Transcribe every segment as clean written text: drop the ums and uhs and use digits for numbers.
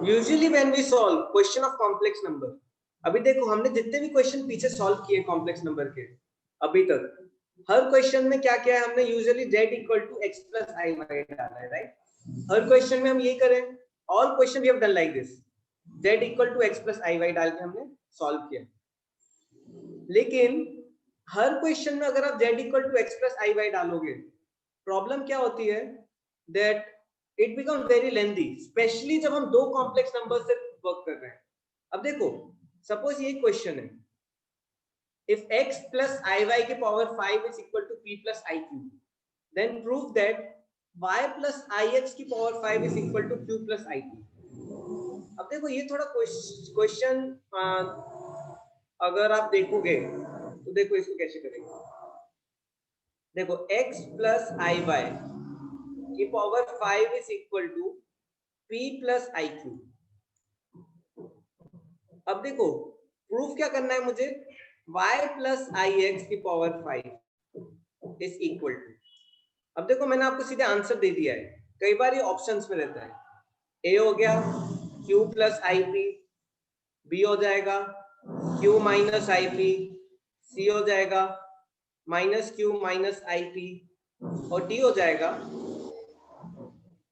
Usually when we solve question of complex number, अभी देखो हमने जितने भी क्वेश्चन पीछे सॉल्व किए कॉम्प्लेक्स नंबर के अभी तक, हर क्वेश्चन में क्या किया है हमने, usually z equal to x plus I y डाला है, राइट। हर क्वेश्चन में हम यही करें, all question we have done like this, z equal to x plus I y डाल के हमने सॉल्व किया। लेकिन हर क्वेश्चन में अगर आप z equal to x plus I y डालोगे, प्रॉब्लम क्या होती है, that it become very lengthy, specially जब हम दो कॉम्प्लेक्स नंबर से वर्क कर रहे हैं। अब देखो सपोज ये क्वेश्चन है, if x plus iy के power 5 is equal to p plus iq, then prove that y plus ix की power 5 is equal to q plus iq। अब देखो ये थोड़ा क्वेश्चन अगर आप देखोगे तो देखो इसको कैसे करेंगे। देखो x plus iy की power 5 is equal to p plus iq। अब देखो प्रूफ क्या करना है मुझे, y plus ix की पावर 5 इज इक्वल टू, अब देखो मैंने आपको सीधे आंसर दे दिया है, कई बार ये ऑप्शंस में रहता है, a हो गया q प्लस ip, b हो जाएगा q माइनस ip, c हो जाएगा माइनस q माइनस ip, और d हो जाएगा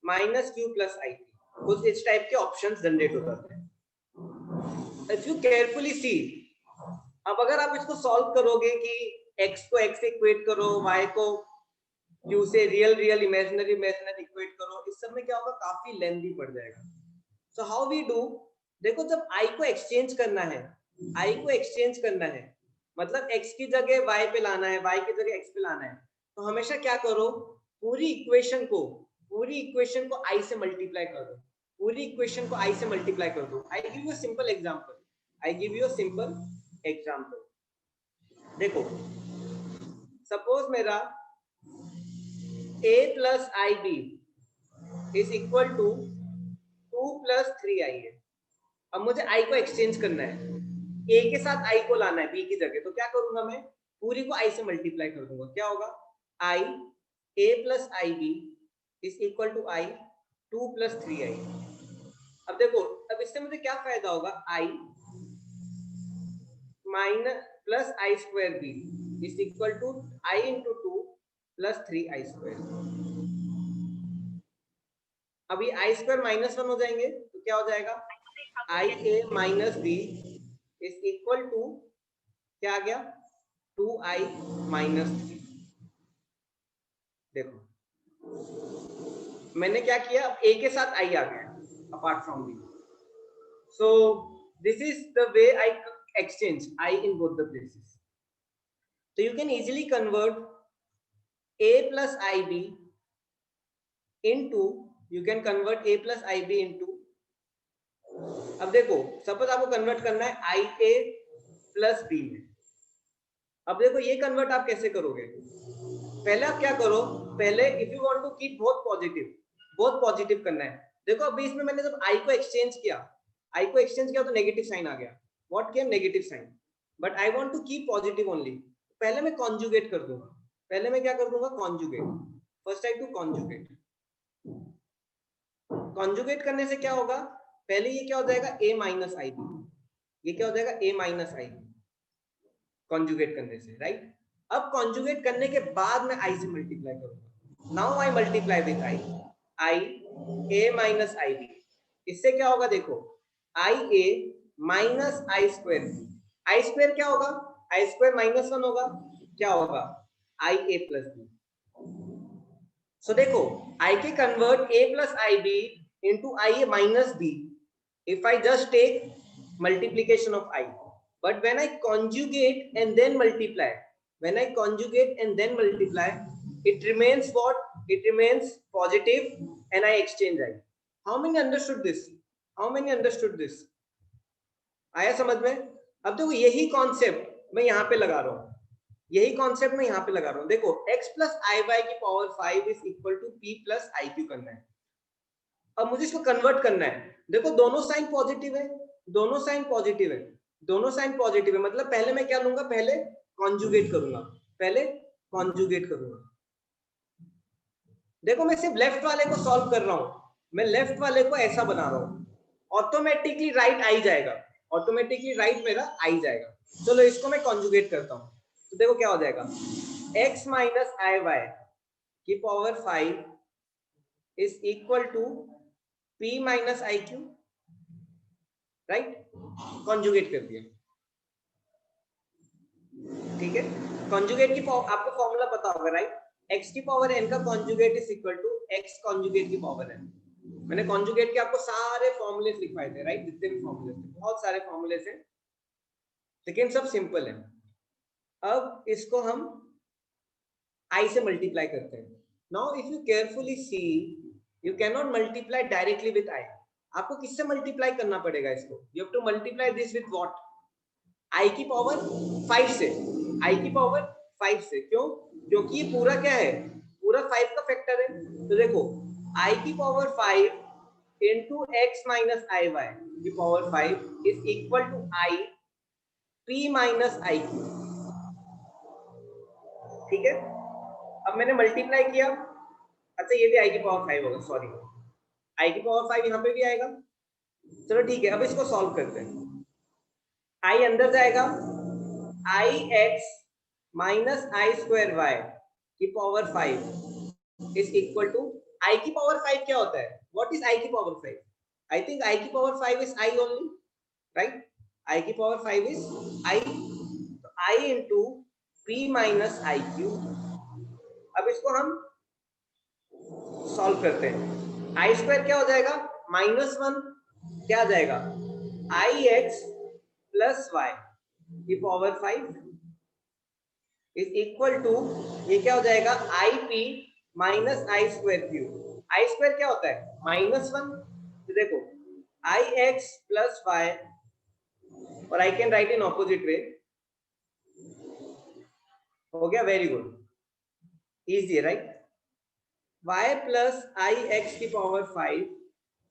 माइनस q प्लस ip। कुछ इस टाइप के ऑप्शंस जनरेट हो जाते हैं। If you carefully see, अब अगर आप इसको सॉल्व करोगे कि x को x से इक्वेट करो, y को q से, real real imaginary imaginary equate करो, इस सब में क्या होगा, काफी लेंथी पड़ जाएगा। सो हाउ वी डू, देखो जब i को एक्सचेंज करना है, i को एक्सचेंज करना है मतलब x की जगह y पे लाना है, y की जगह x पे लाना है, तो हमेशा क्या करो, पूरी इक्वेशन को i से मल्टीप्लाई कर दो, पूरी इक्वेशन को i से मल्टीप्लाई कर दो। I give you simple example, देखो सपोज मेरा a plus I b is equal to 2 plus 3 i है। अब मुझे i को एक्सचेंज करना है, a के साथ i को लाना है b की जगह, तो क्या करूंगा, मैं पूरी को i से मल्टीप्लाई कर दूंगा, क्या होगा, i a plus I b is equal to i 2 plus 3 आई। अब देखो अब इससे मुझे क्या फायदा होगा, i minus plus I square b is equal to i into 2 plus 3 आई स्क्वायर। अभी आई स्क्वायर माइनस 1 हो जाएंगे तो क्या हो जाएगा, i a minus b is equal to क्या आ गया, 2i माइनस 3। देखो मैंने क्या किया, अब a के साथ i आ गया apart from b, so this is the way I exchange I in both the places. So you can easily convert a plus ib into, you can convert a plus ib into, अब देखो suppose आपको convert करना है ia plus b में। अब देखो ये convert आप कैसे करोगे, पहले आप क्या करो, पहले if you want to keep बहुत पॉजिटिव करना है। देखो अभी इसमें मैंने जब i को एक्सचेंज किया तो नेगेटिव साइन आ गया, what came, negative sign, but I want to keep positive only, पहले मैं कॉन्जुगेट कर दूंगा, पहले मैं क्या कर दूंगा, conjugate, first I to conjugate करने से क्या होगा, पहले ये क्या हो जाएगा, a माइनस आई बी, ये क्या हो जाएगा, a minus i b, conjugate करने से, राइट। अब कॉन्जुगेट करने के बाद मैं i से मल्टीप्लाई करूंगा, now I multiply with i a minus i b, इससे क्या होगा, देखो i a minus I square क्या होगा, आई स्क्वायर माइनस 1 होगा, क्या होगा, i a plus b. So देखो i के convert a plus I b into i a minus b if I just take multiplication of I, but when I conjugate and then multiply, it remains what, it remains positive and I exchange I. How many understood this? आया समझ में। अब देखो यही concept मैं यहाँ पे लगा रहा हूँ, देखो x प्लस आई वाई की power 5 is equal to p plus I q करना है। अब मुझे इसको कन्वर्ट करना है, देखो दोनों साइन पॉजिटिव है, मतलब पहले मैं क्या लूंगा, पहले कॉन्जुगेट करूंगा, देखो मैं सिर्फ लेफ्ट वाले को सॉल्व कर रहा हूं, मैं लेफ्ट वाले को ऐसा बना रहा हूं ऑटोमेटिकली राइट आई जाएगा, ऑटोमेटिकली राइट मेरा आई जाएगा। चलो इसको मैं कॉन्जुगेट करता हूँ, तो देखो क्या हो जाएगा, x माइनस आई वाई की power 5 is equal to p minus I q, right, conjugate कर दिया, ठीक है। कॉन्जुगेट की आपको फॉर्मूला पता होगा, राइट, x की पावर n का conjugate is equal to x conjugate की पावर n। मैंने कॉन्जुगेट के आपको सारे फॉर्मूले लिखवाए थे, राइट, जितने भी फॉर्मूले थे, बहुत सारे फॉर्मूले थे, लेकिन सब सिंपल है। अब इसको हम i से मल्टीप्लाई करते हैं। Now if you carefully see, you can not multiply directly with i। आपको किससे मल्टीप्लाई करना पड़ेगा इसको? You have to multiply this with what? i की पावर 5 से, i की पावर 5 से। क्यों? क्योंकि ये पूरा क्या है, पूरा 5 का फैक्टर है। तो देखो i की power 5 into x minus i y की power 5 is equal to i p minus i q, ठीक है। अब मैंने मल्टीप्लाई किया, अच्छा ये भी i की पावर 5 होगा, सॉरी, i की पावर 5 यहाँ पे भी आएगा। चलो ठीक है, अब इसको सॉल्व करते हैं। i अंदर जाएगा, i x minus I square Y की power 5 is equal to, i की पावर 5 क्या होता है? व्हाट इज i की पावर 5? आई थिंक i की power 5 is i only, right, i की पावर 5 इज i, तो i into p minus I Q. अब इसको हम सॉल्व करते हैं। आई स्क्वायर क्या हो जाएगा, -1, क्या आ जाएगा, आई एक्स प्लस वाई की पावर 5 इज इक्वल टू, ये क्या हो जाएगा, I P minus I square Q. I square क्या होता है, -1। तो देखो आई एक्स प्लस वाई, और I can write in opposite way, हो गया, वेरी गुड, इजी है, राइट। y प्लस आई एक्स की power 5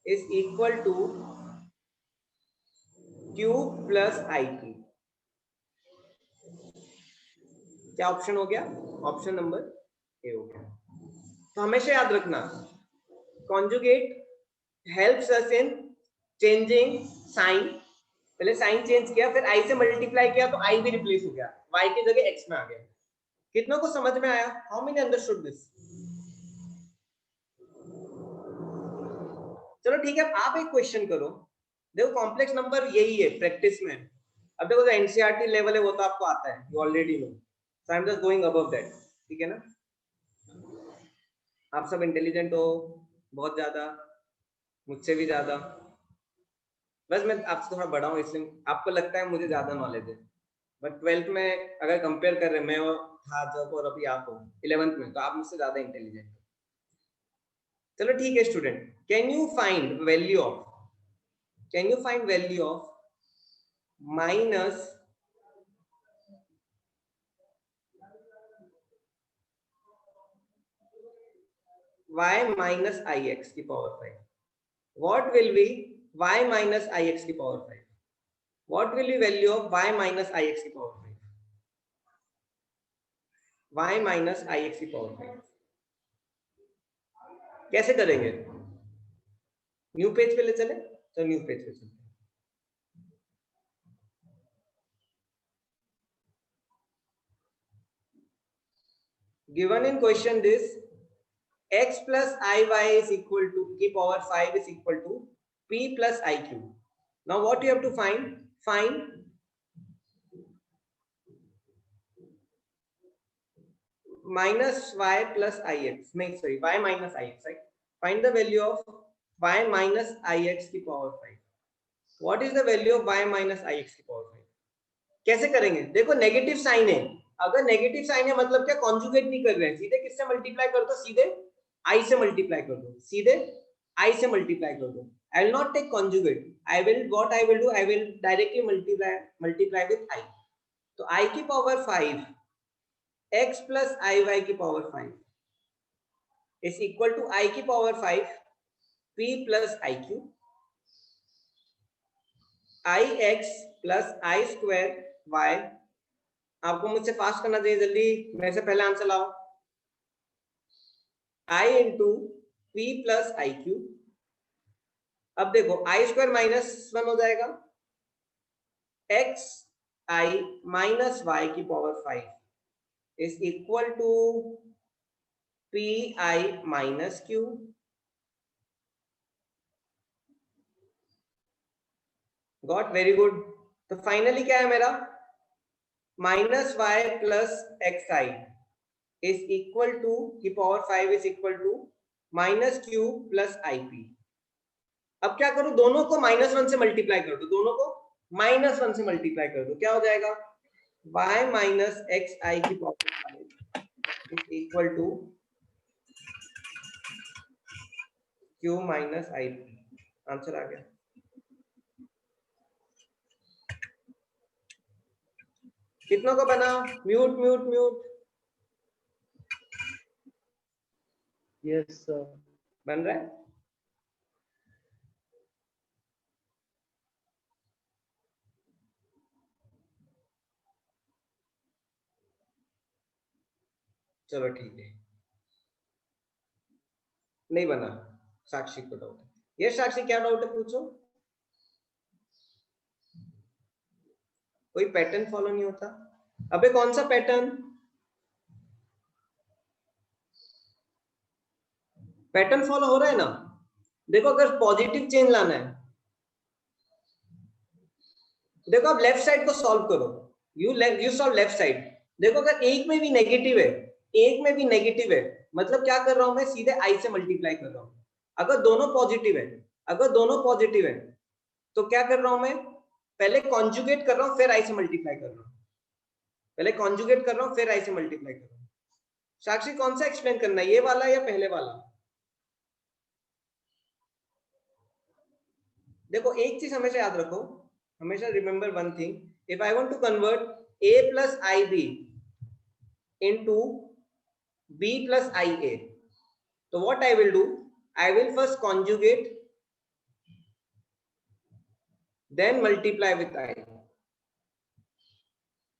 is equal two cube plus I P. क्या ऑप्शन हो गया? ऑप्शन नंबर ए हो गया। तो हमेशा याद रखना, conjugate helps us in changing sign. पहले साइन चेंज किया, फिर आई से मल्टीप्लाई किया तो आई भी रिप्लेस हो गया, y की जगह x में आ गया। कितनों को समझ में आया? How many understood this? चलो ठीक है, अब आप एक क्वेश्चन करो। देखो कॉम्प्लेक्स नंबर यही है प्रैक्टिस में। अब देखो जो एनसीईआरटी लेवल है वो तो आपको आता है, you already know, so I am just going above that, ठीक है ना। आप सब इंटेलिजेंट हो बहुत ज्यादा, मुझसे भी ज्यादा, बस मैं आपसे थोड़ा बड़ा हूँ इसलिए आपको लगता है मुझे ज्यादा नॉलेज है। बट 12th में अगर कंपेयर कर रहे हैं, मैं था जब और अभी आप हो 11th में, तो आप मुझसे ज्यादा इंटेलिजेंट हो। चलो ठीक है student, can you find value of, can you find value of minus y minus I X की power 5? What will be y minus I X की power 5? What will be value of y minus I X की power 5? y minus आई X की power 5 कैसे करेंगे? New page पे ले चले, तो न्यू पेज पे चलते हैं। Given in question this, x plus iy is equal to की power 5 is equal to p plus iq. Now what you have to find? Find minus y plus ix. नहीं sorry, y minus ix, right? Find the value of y minus ix की power 5. What is the value of y minus ix की power 5? कैसे करेंगे? देखो negative sign है, अगर negative sign है मतलब क्या, कॉन्जुगेट नहीं कर रहे हैं, सीधे किससे मल्टीप्लाई कर दो, सीधे आई से मल्टीप्लाई कर दो, सीधे आई से मल्टीप्लाई कर दो। I will not take conjugate, I will what I will do, I will directly multiply with i. तो आई की पावर 5 x प्लस आई वाई की पावर 5 इज इक्वल टू आई की power 5 p plus I q, i x plus I square y. आपको मुझसे पास करना चाहिए, जल्दी मेरे से पहले आंसर लाओ। i into P plus I Q अब देखो आई स्क्वायर -1 हो जाएगा, एक्स आई माइनस वाई की power 5 is equal to P I minus Q. Got, very good. तो फाइनली क्या है मेरा, minus Y plus x I is equal to की power 5 is equal to minus Q plus I P. अब क्या करूं, दोनों को -1 से मल्टीप्लाई कर दो, दोनों को -1 से मल्टीप्लाई कर दो, क्या हो जाएगा, y माइनस एक्स आई की power 5 is equal to q minus I P. Answer आ गया। कितनों को बना, mute mute mute, yes sir. बन रहा है। चलो ठीक है, नहीं बना, साक्षी को डाउट है। ये साक्षी क्या डाउट है पूछो। कोई पैटर्न फॉलो नहीं होता। अबे कौन सा पैटर्न, पैटर्न फॉलो हो रहा है ना। देखो अगर पॉजिटिव चेंज लाना है, देखो आप लेफ्ट साइड को सॉल्व करो, यू सॉल्व लेफ्ट साइड। देखो अगर एक में भी नेगेटिव है, एक में भी नेगेटिव है, मतलब क्या कर रहा हूं मैं, सीधे आई से मल्टीप्लाई कर रहा हूं। अगर दोनों पॉजिटिव है, अगर दोनों पॉजिटिव है तो क्या कर रहा हूं मैं, पहले कॉन्जुगेट कर रहा हूं फिर आई से मल्टीप्लाई कर रहा हूं, पहले कॉन्जुगेट कर रहा हूं फिर आई से मल्टीप्लाई कर रहा हूं। साक्षी कौन सा एक्सप्लेन करना है, ये वाला या पहले वाला। देखो एक चीज हमेशा याद रखो, हमेशा remember one thing, if I want to convert a plus I B into b plus I A, तो what I will do, I will first conjugate then multiply with I,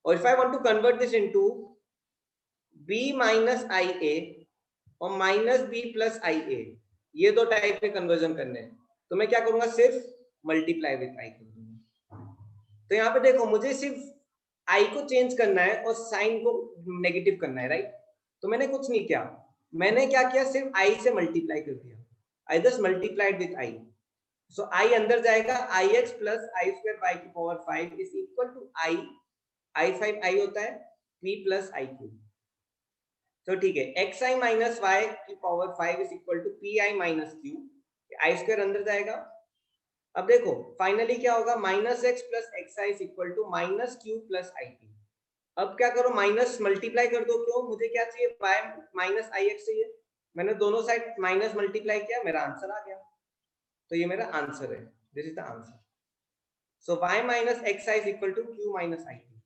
or if I want to convert this into b minus ia और minus b plus ia, ये दो type के conversion करने हैं, तो मैं क्या करूंगा, सिर्फ मल्टीप्लाई विथ i कर दूंगा। तो यहाँ पे देखो मुझे सिर्फ i को चेंज करना है और साइन को नेगेटिव करना है, राइट। तो मैंने कुछ नहीं किया, मैंने क्या किया, सिर्फ i से मल्टीप्लाई कर दिया, I just multiplied with i। So i अंदर जाएगा, ix plus I square by की power 5 is equal to i5 i होता है p प्लस आई क्यू। तो ठीक है, एक्स आई माइनस वाई की power 5 is equal to P I minus q, i square अंदर जाएगा। अब देखो फाइनली क्या होगा, minus x plus x I is equal to minus Q plus I P. अब क्या करो, माइनस मल्टीप्लाई कर दो, क्यों, मुझे क्या चाहिए, वाई माइनस आई एक्स चाहिए, मैंने दोनों साइड माइनस मल्टीप्लाई किया, मेरा आंसर आ गया। तो ये मेरा आंसर है, this is the answer. So y minus x I is equal to q minus I p.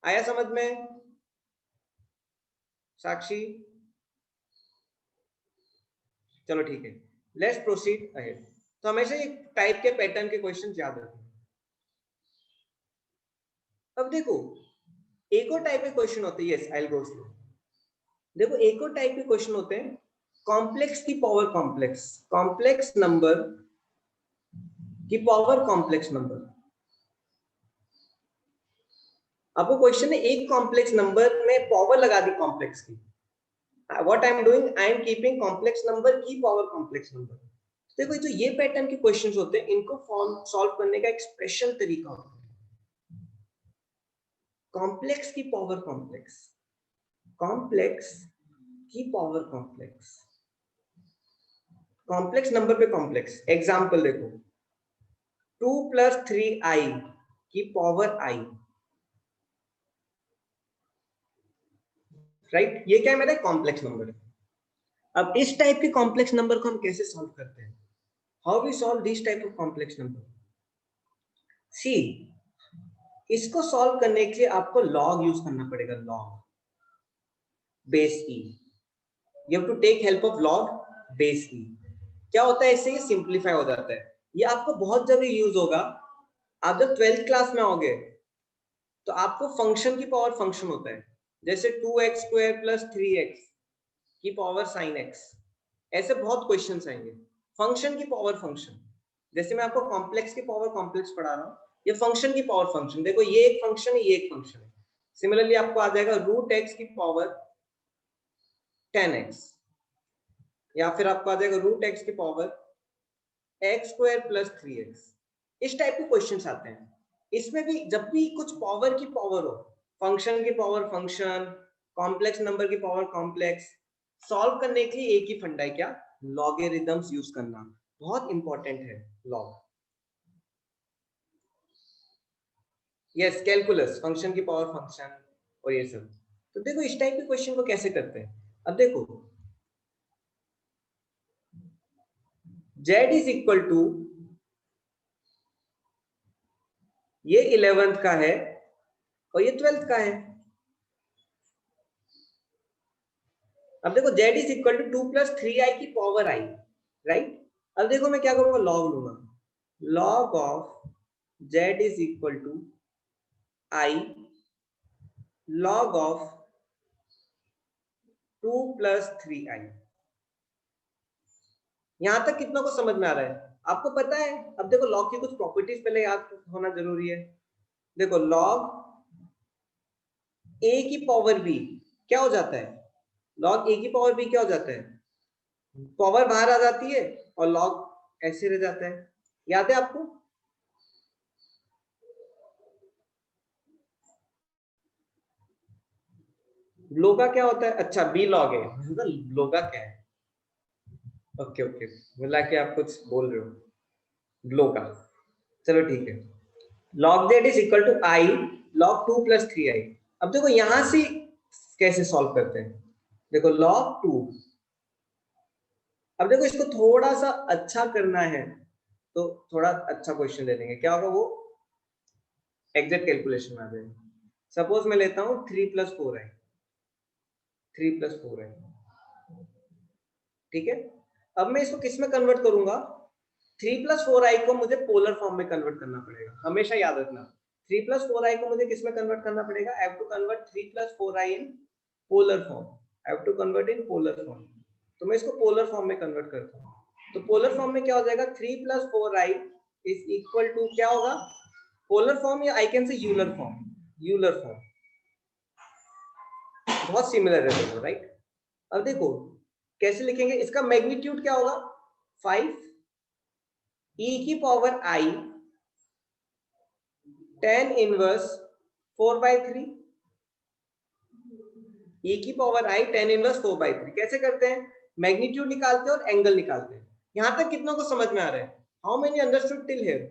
आया समझ में साक्षी। चलो ठीक है, लेट्स प्रोसीड अहेड। तो हमेशा ये टाइप के पैटर्न के क्वेश्चन याद रखें। अब देखो एक और टाइप के क्वेश्चन होते हैं, yes I will go through. देखो एक और टाइप के क्वेश्चन होते हैं कॉम्प्लेक्स की पावर कॉम्प्लेक्स, कॉम्प्लेक्स नंबर की पावर कॉम्प्लेक्स नंबर। आपको क्वेश्चन है एक कॉम्प्लेक्स नंबर में पावर लगा दी कॉम्प्लेक्स की, what I am doing, I am keeping complex number की power complex number। देखो जो ये पैटर्न के क्वेश्चंस होते हैं, इनको फॉर्म सॉल्व करने का एक स्पेशल तरीका होता है, कॉम्प्लेक्स की पावर कॉम्प्लेक्स, कॉम्प्लेक्स की पावर कॉम्प्लेक्स, कॉम्प्लेक्स नंबर पे कॉम्प्लेक्स। एग्जांपल देखो 2 प्लस 3i की पावर i, राइट, ये क्या है, मेरा कॉम्प्लेक्स नंबर है। अब इस टाइप के कॉम्प्लेक्स नंबर को हम कैसे सॉल्व करते हैं, how we solve this type of complex number. See, इसको सॉल्व करने के लिए आपको लॉग यूज करना पड़ेगा, log base E, you have to take help of log base E. क्या होता है, इससे ये सिंप्लीफाई हो जाता है, ये आपको बहुत जगह यूज होगा। आप जब 12th क्लास में आओगे तो आपको फंक्शन की पावर फंक्शन होता है, जैसे 2x स्क्वायर प्लस 3x की पावर साइन x, ऐसे बहुत क्वेश्चंस आएंगे, फंक्शन की पावर फंक्शन। जैसे मैं आपको कॉम्प्लेक्स की पावर कॉम्प्लेक्स पढ़ा रहा हूँ, ये फंक्शन की पावर फंक्शन, देखो ये एक फंक्शन है, ये एक फंक्शन है। सिमिलरली आपको आ जाएगा रूट एक्स की पावर 10x, या फिर आपको आ जाएगा रूट एक्स की power x square plus 3x। इस टाइप के क्वेश्चंस आते हैं। इसमें भी जब भी कुछ पावर की पावर हो, फंक्शन की पावर फंक्शन, कॉम्प्लेक्स नंबर की पावर कॉम्प्लेक्स, सॉल्व करने के लिए एक ही फंडा है, क्या? लॉगरिथम्स यूज करना। बहुत इंपॉर्टेंट है लॉग। यस, कैलकुलस, फंक्शन की पावर फंक्शन और ये सब। तो देखो इस टाइप के क्वेश्चन को कैसे करते हैं। अब देखो z इज इक्वल टू, ये 11th का है और ये 12th का है। अब देखो z is equal to 2 plus 3i की पावर i, राइट। अब देखो मैं क्या करूंगा, लॉग लूंगा। Log of z is equal to i log of 2 plus 3i। यहां तक कितना को समझ में आ रहा है आपको पता है। अब देखो लॉग की कुछ प्रॉपर्टीज पहले याद होना जरूरी है। देखो लॉग a की पावर b क्या हो जाता है, लॉग a की पावर b क्या हो जाता है, पावर बाहर आ जाती है और लॉग ऐसे रह जाता है। याद है आपको? लोगा क्या होता है? अच्छा बी लॉग है, लोगा क्या है? ओके ओके, बोला कि आप कुछ बोल रहे हो लोगा। चलो ठीक है, log z is equal to i log 2 plus 3i। अब देखो यहां से कैसे सॉल्व करते हैं। देखो log 2, अब देखो इसको थोड़ा सा अच्छा करना है तो थोड़ा अच्छा क्वेश्चन ले लेंगे, क्या होगा वो एग्जैक्ट कैलकुलेशन में आ जाएगा। सपोज मैं लेता हूं 3 प्लस 4i, 3 प्लस 4i, ठीक है। अब मैं इसको किस में कन्वर्ट करूंगा, 3 प्लस 4i को मुझे पोलर फॉर्म में कन्वर्ट करना पड़ेगा, हमेशा याद रखना। 3 प्लस 4i को मुझे किस में कन्वर्ट करना पड़ेगा, I have to convert 3 plus 4i in polar form, I have to convert in polar form। तो मैं इसको पोलर फॉर्म में कन्वर्ट करता हूँ। तो पोलर फॉर्म में क्या हो जाएगा, 3 plus 4i is equal to क्या होगा, पोलर फॉर्म या I can say Euler form, Euler form बहुत सिमिलर है दोनों, राइट। अब देखो कैसे लिखेंगे, इसका मैग्नीट्यूड क्या होगा, 5 e की power i tan inverse 4/3, e की पावर i tan इनवर्स 4/3। कैसे करते हैं, मैग्नीट्यूड निकालते हैं और एंगल निकालते हैं। यहां तक कितना को समझ में आ रहा है, how many understood till here?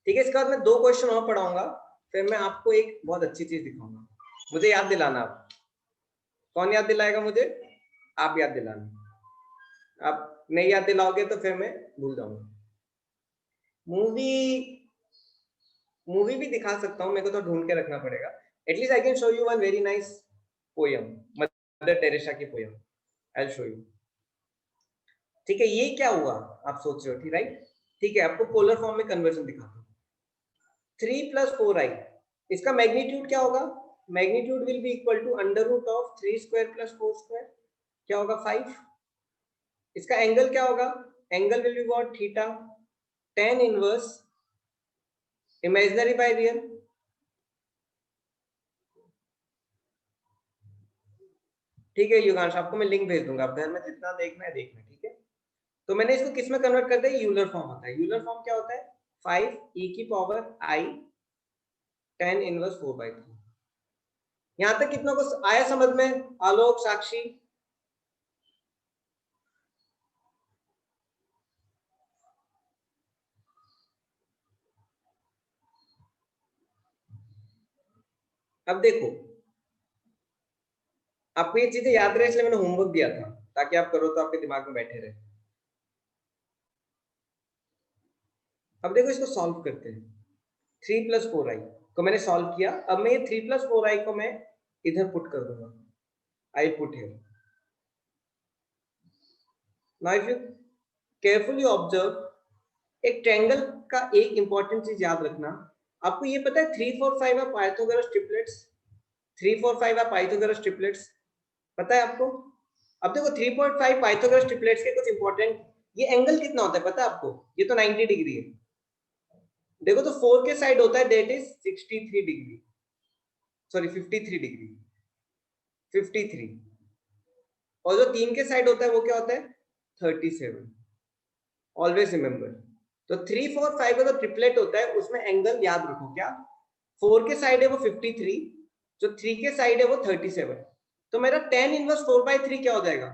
ठीक है, इसके बाद मैं 2 क्वेश्चन और पढ़ाऊंगा, फिर मैं आपको एक बहुत अच्छी चीज दिखाऊंगा। मुझे याद दिलाना आप, कौन याद दिलाएगा मुझे, आप याद दिलाना। आप नहीं याद दिलाओगे तो फिर मैं भूल जाऊंगा। मूवी, मूवी भी दिखा सकता हूँ, मेरे को तो ढूंढ के रखना पड़ेगा। At least I can show you one very nice poem, Mother Teresa की पोयम, आई विल शो यू। ठीक है, ये क्या हुआ आप सोच रहे हो, ठीक राइट। ठीक है, आपको पोलर फॉर्म में कन्वर्जन दिखाता हूँ। 3 प्लस 4i, इसका मैग्नीट्यूड क्या होगा, magnitude will be equal to under root of 3 square plus 4 square, क्या होगा 5। इसका एंगल क्या होगा, angle will be what, theta, tan inverse imaginary by real. ठीक है युगांश, आपको मैं लिंक भेज दूंगा, आप घर में जितना देखना है देखना, ठीक है। तो मैंने इसको किस में कन्वर्ट कर दिया, यूलर फॉर्म होता है। यूलर फॉर्म क्या होता है, 5 e की पावर i tan इनवर्स 4/3। यहां तक कितना को आया समझ में, आलोक, साक्षी? अब देखो आपको ये चीजें याद रहे, इसलिए मैंने होमवर्क दिया था ताकि आप करो तो आपके दिमाग में बैठे रहे। अब देखो इसको सॉल्व करते हैं। 3 प्लस 4i को मैंने सॉल्व किया, अब मैं ये 3 प्लस 4i को मैं इधर पुट कर दूंगा, I put here. Now if you carefully observe, एक ट्रायंगल का एक इंपॉर्टेंट चीज याद रखना, आपको ये पता है 3 4 5 है पाइथागोरस ट्रिपलेट्स, 3 4 5 है पाइथागोरस ट्रिपलेट्स, पता है आपको? अब देखो 3.5 पाइथागोरस ट्रिपलेट्स के कुछ इंपॉर्टेंट, ये एंगल कितना होता है पता है आपको? ये तो 90 डिग्री है। देखो तो 4 के साइड होता है that is 63 degree, sorry 53 degree, 53, और जो 3 के साइड होता है वो क्या होता है? 37। ऑलवेज रिमेंबर, तो 3 4 5 का जो ट्रिपलेट होता है उसमें एंगल याद रखो क्या, 4 के साइड है वो 53, जो 3 के साइड है वो 37। तो मेरा tan इनवर्स 4/3 क्या हो जाएगा?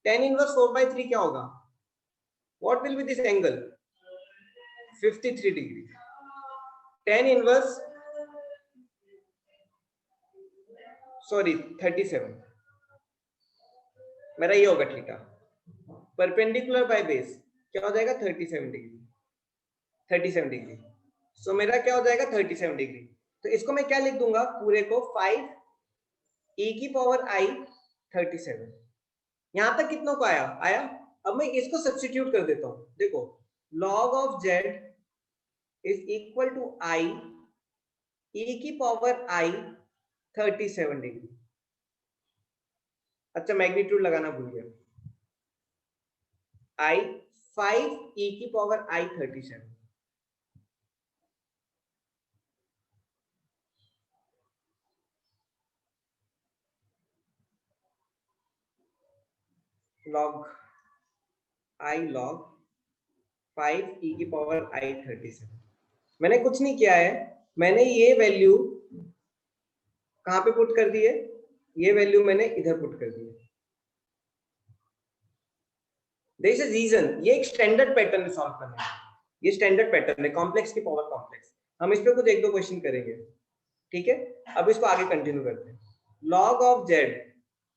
tan इनवर्स 4/3 क्या होगा? What will B this angle? 53 degree. tan inverse, sorry 37, मेरा ये होगा थीटा, परपेंडिकुलर बाय बेस क्या हो जाएगा? 37 डिग्री, 37 डिग्री। सो मेरा क्या हो जाएगा? 37 डिग्री। तो इसको मैं क्या लिख दूंगा पूरे को? 5 e की पावर i 37। यहां तक कितनों को आया? आया। अब मैं इसको सब्स्टिट्यूट कर देता हूं, देखो log of z is equal to i e की पावर i 37 डिग्री। अच्छा मैग्नीट्यूड लगाना भूल गया, i 5 e की power i 37, log i log 5 e की पावर i 37। मैंने कुछ नहीं किया है, मैंने ये वैल्यू कहां पे पुट कर दी है? ये वैल्यू मैंने इधर पुट कर दी है। देयर इज अ रीजन, ये एक स्टैंडर्ड पैटर्न है सॉल्व करने का, ये स्टैंडर्ड पैटर्न है कॉम्प्लेक्स की पावर कॉम्प्लेक्स। हम इस पे कुछ एक दो क्वेश्चन करेंगे, ठीक है? अब इसको आगे कंटिन्यू करते हैं। log of z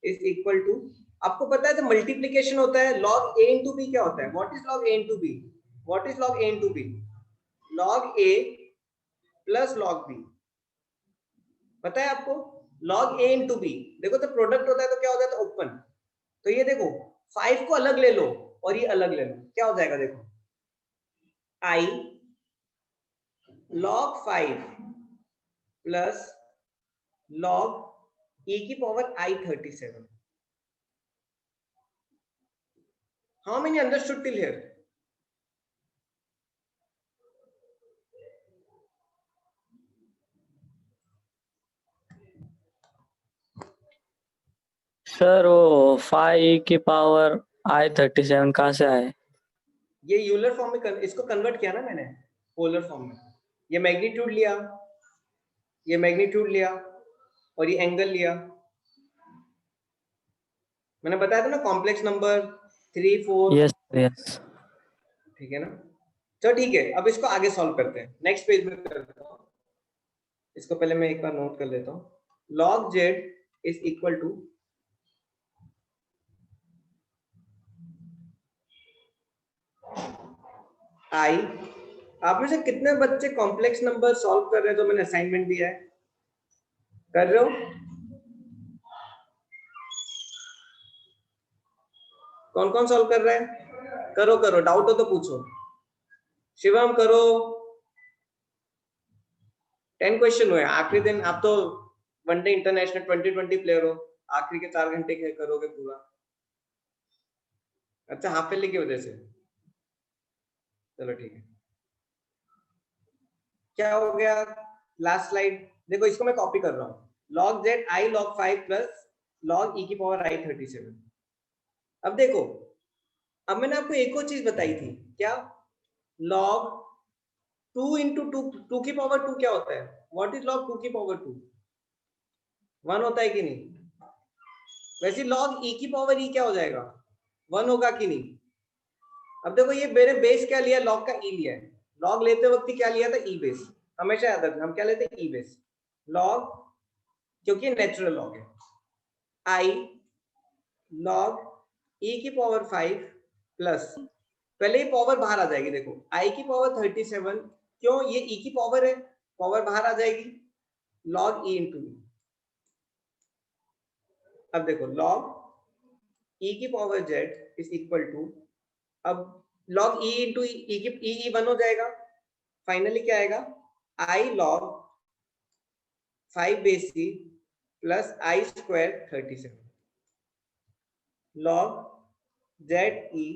is equal to, आपको पता है जब मल्टीप्लिकेशन होता है log a into b क्या होता है? What is log a into b? What is log a into b? log a plus log b, पता है आपको? log a into b, देखो तो प्रोडक्ट होता है तो क्या हो जाता है? ओपन। तो ये देखो 5 को अलग ले लो और ये अलग ले लो, क्या हो जाएगा? देखो i log 5 plus log e की power i 37। How many understood till here? Sir वो 5 की पावर i 37 कहाँ से आए? ये यूलर फॉर्म में इसको कन्वर्ट किया ना मैंने पोलर फॉर्म में। ये मैग्नीट्यूड लिया, ये मैग्नीट्यूड लिया और ये एंगल लिया। मैंने बताया था ना कॉम्प्लेक्स नंबर 3 4, यस यस। ठीक है ना? तो ठीक है, अब इसको आगे सॉल्व करते हैं, नेक्स्ट पेज में करता हूं। इसको पहले मैं एक बार नोट कर लेता हूं। log z is equal to i, आप में से कितने बच्चे कॉम्प्लेक्स नंबर सॉल्व कर रहे हैं जो मैंने असाइनमेंट दिया है? कर रहे हो? कौन कौन सॉल्व कर रहे हैं? करो करो, डाउट हो तो पूछो। शिवम करो, 10 क्वेश्चन हुए आखिरी दिन, आप तो वनडे इंटरनेशनल 2020 प्लेयर हो, आखिरी के 4 घंटे के करोगे पूरा। अच्छा हाफ फेली की वजह से, चलो ठीक है। क्या हो गया? लास्ट स्लाइड देखो, इसको मैं कॉपी कर रहा हूँ। log z i log 5 plus log e की पावर i 37। अब देखो, अब मैंने आपको एक और चीज बताई थी, क्या? log 2 into 2, 2 की पावर 2 क्या होता है? व्हाट इज log 2 की पावर 2? 1 होता है कि नहीं? वैसे log e की पावर e क्या हो जाएगा? 1 होगा कि नहीं? अब देखो ये मेरे बेस क्या लिया? log का e लिया है। log लेते वक्त क्या लिया था? e base. हमेशा याद रखना, हम क्या लेते हैं? e base. log, क्योंकि नेचुरल log है, i log e की पावर 5 प्लस, पहले ही पावर बाहर आ जाएगी, देखो i की पावर 37, क्यों? ये e की पावर है, पावर बाहर आ जाएगी, log e into e। अब देखो log e की power z is equal to, अब log e into e की e 1 हो जाएगा, फाइनली क्या आएगा? I log 5 base c plus I square 37 log Z E.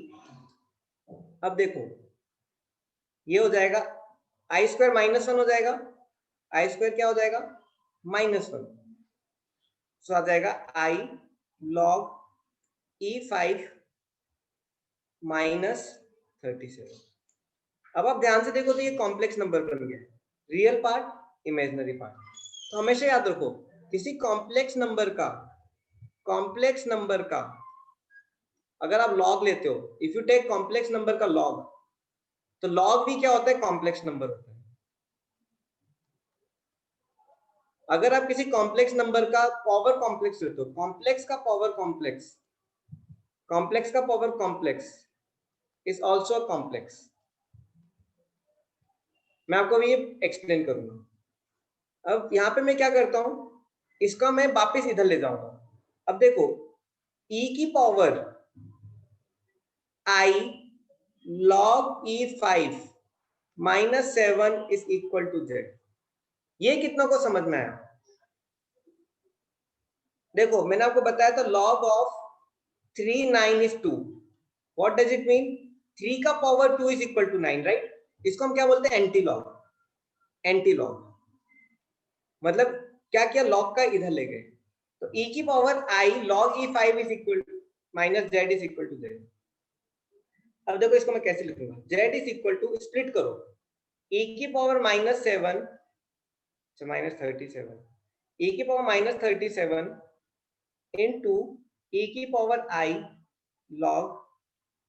अब देखो ये हो जाएगा आई स्क्वायर -1 हो जाएगा, आई स्क्वायर क्या हो जाएगा -1, सो आ जाएगा आई लॉग E5 -37। अब आप ध्यान से देखो तो ये कॉम्प्लेक्स नंबर बन गया, रियल पार्ट इमेजिनरी पार्ट। तो हमेशा याद रखो किसी कॉम्प्लेक्स नंबर का अगर आप लॉग लेते हो, if you take complex number का लॉग, तो लॉग भी क्या होता है कॉम्प्लेक्स नंबर होता है। अगर आप किसी कॉम्प्लेक्स नंबर का पावर कॉम्प्लेक्स लेते हो, कॉम्प्लेक्स का पावर कॉम्प्लेक्स, कॉम्प्लेक्स का power complex is also complex. मैं आपको अभी ये एक्सप्लेन करूंगा। अब यहाँ पे मैं क्या करता हूं, इसका मैं वापस इधर ले जाऊंगा। अब देखो e की power I log E5 -7 is equal to z। ये कितना को समझ में आया? देखो मैंने आपको बताया था log ऑफ 3 9 इज 2। What does it mean? 3 का power 2 is equal to 9, right? इसको हम क्या बोलते हैं? Anti log. एंटी लॉग मतलब क्या किया, लॉग का इधर ले गए, तो e की power I log E5 is equal to minus z is equal to z। अब देखो इसको मैं कैसे लिखूंगा, z is equal to, split करो, e की पावर -7 -37, e की पावर -37 इनटू e की power I log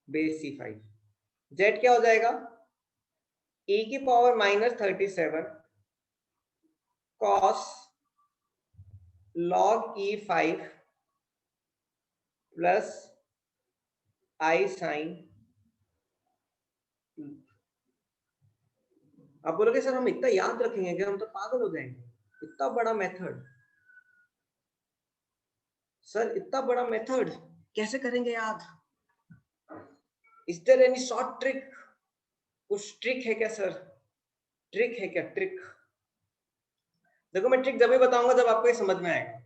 base C5। z क्या हो जाएगा? e की power -37 cos log E5 plus I sin। आप बोलोगे सर हम इतना याद रखेंगे कि हम तो पागल हो जाएंगे, इतना बड़ा मेथड, सर इतना बड़ा मेथड कैसे करेंगे याद? Is there any short trick? कुछ ट्रिक है क्या सर? ट्रिक है क्या? ट्रिक देखो, मैं ट्रिक जब भी बताऊंगा जब आपको ये समझ में आएगा।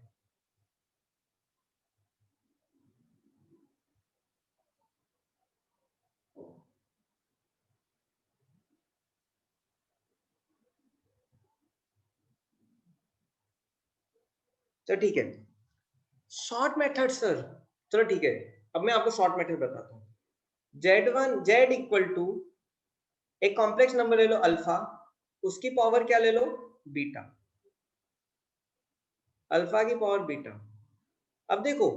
चलो ठीक है, शॉर्ट मेथड सर, चलो ठीक है, अब मैं आपको शॉर्ट मेथड बताता हूँ। z इक्वल टू एक कॉम्प्लेक्स नंबर ले लो अल्फा, उसकी पावर क्या ले लो? बीटा। अल्फा की पावर बीटा। अब देखो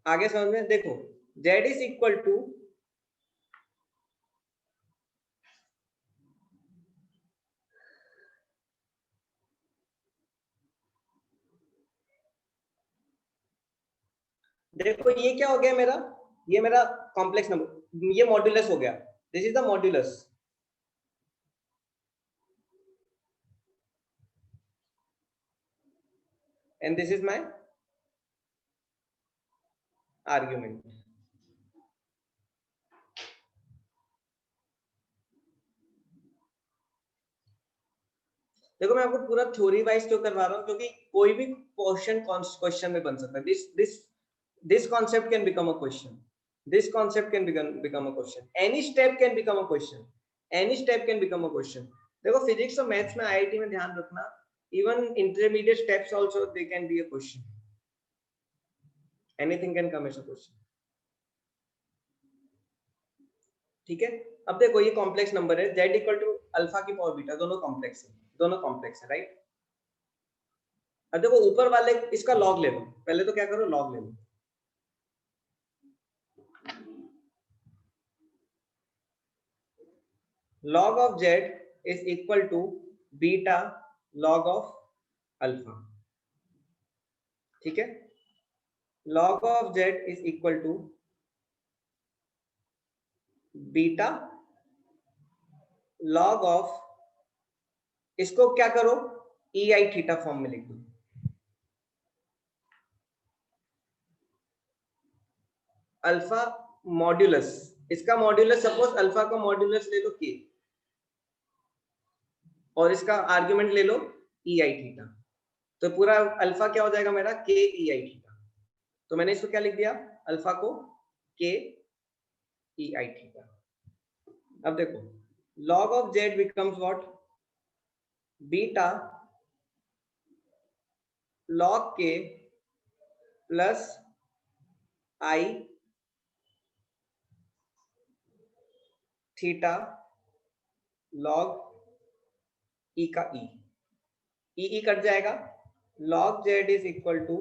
आगे समझ में, देखो z इज इक्वल टू, देखो ये क्या हो गया मेरा, ये मेरा कॉम्प्लेक्स नंबर, ये मॉड्यूलस हो गया, this is the modulus. And this is my argument. देखो मैं आपको पूरा थ्योरी वाइज क्यों करवा रहा हूँ, क्योंकि कोई भी क्वेश्चन में बन सकता है। This concept can become a question, this concept can become a question, any step can become a question, any step can become a question. देखो फिजिक्स और मैथ्स में आईआईटी में ध्यान रखना, even intermediate steps also they can be a question, anything can come as a question. ठीक है, अब देखो ये कॉम्प्लेक्स नंबर है, z इक्वल टू अल्फा की पावर बीटा, दोनों कॉम्प्लेक्स है, दोनों कॉम्प्लेक्स है, राइट? अब देखो ऊपर वाले इसका लॉग ले लो, पहले तो क्या करो, लॉग ले लो। log of z is equal to beta log of alpha। ठीक है, log of z is equal to beta log of, इसको क्या करो, e i थीटा फॉर्म में लिख दो। अल्फा मॉड्यूलस, इसका मॉड्यूलस सपोज अल्फा का मॉड्यूलस ले लो k, और इसका आर्ग्यूमेंट ले लो ई आई थीटा, तो पूरा अल्फा क्या हो जाएगा मेरा के ई आई थीटा। तो मैंने इसको क्या लिख दिया, अल्फा को के ई आई थीटा। अब देखो log of z becomes what, beta log k plus i theta log e का ई कट जाएगा, log z is equal to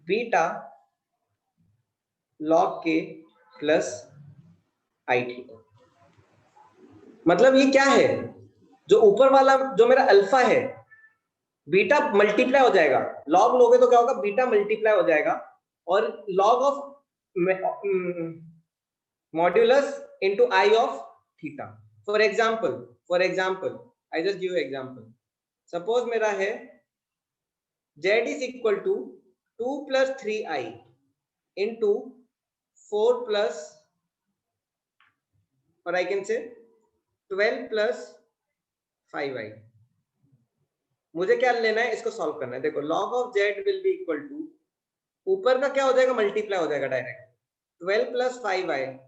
beta log k plus i theta. मतलब ये क्या है, जो ऊपर वाला जो मेरा अल्फा है, बीटा मल्टीप्लाई हो जाएगा, लॉग लोगे तो क्या होगा, बीटा मल्टीप्लाई हो जाएगा, और log of modulus into i of theta. For example I just give example, suppose मेरा है z is equal to 2 plus 3i into 4 plus, और I can say 12 plus 5i। मुझे क्या लेना है, इसको सॉल्व करना है। देखो log of z will be equal to, ऊपर का क्या हो जाएगा, मल्टीप्लाई हो जाएगा डायरेक्ट, 12 प्लस 5i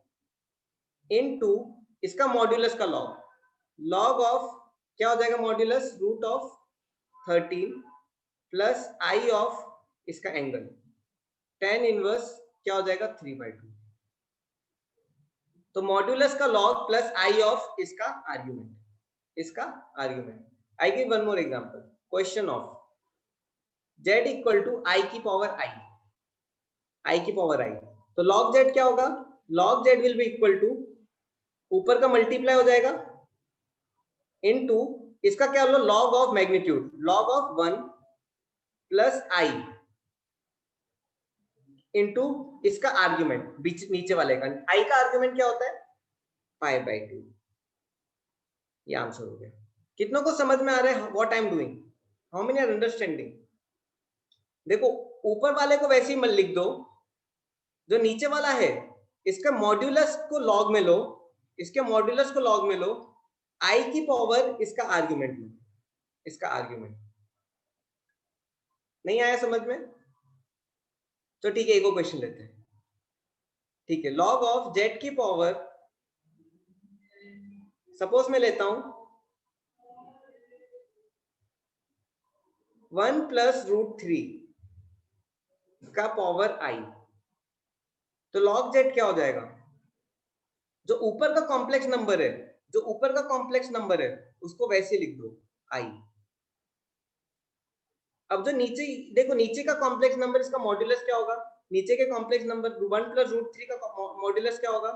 इनटू इसका मॉड्यूलस का लॉग ऑफ क्या हो जाएगा, modulus root of 13 plus I of इसका एंगल tan इनवर्स क्या हो जाएगा 3/2। तो मॉड्यूलस का लॉग प्लस आई ऑफ इसका argument. I give one more example, question of z equal to आई की पावर आई, तो log z क्या होगा, log z will be equal to, ऊपर का मल्टीप्लाई हो जाएगा इनटू इसका क्या होगा, log of magnitude, log of 1 plus I into इसका आर्ग्यूमेंट बीच नीचे वाले का, आई का आर्ग्यूमेंट क्या होता है π/2। ये आंसर हो गया। कितनों को समझ में आ रहा है what I am doing, how many are understanding. देखो ऊपर वाले को वैसे ही मत लिख दो, जो नीचे वाला है इसका मॉड्यूलस को लॉग में लो, इसके मॉड्यूलस को लॉग में लो, आई की पावर इसका आर्ग्यूमेंट लो, इसका आर्ग्यूमेंट। नहीं आया समझ में, तो ठीक है एक और क्वेश्चन लेते हैं। ठीक है, लॉग ऑफ z की पावर, सपोज मैं लेता हूं 1 प्लस रूट 3 का पावर i, तो log z क्या हो जाएगा, जो ऊपर का कॉम्प्लेक्स नंबर है उसको वैसे लिख दो i। अब जो नीचे देखो, नीचे का कॉम्प्लेक्स नंबर इसका मॉड्यूलस क्या होगा, नीचे के कॉम्प्लेक्स नंबर 1 प्लस रूट 3 का मॉड्यूलस क्या होगा,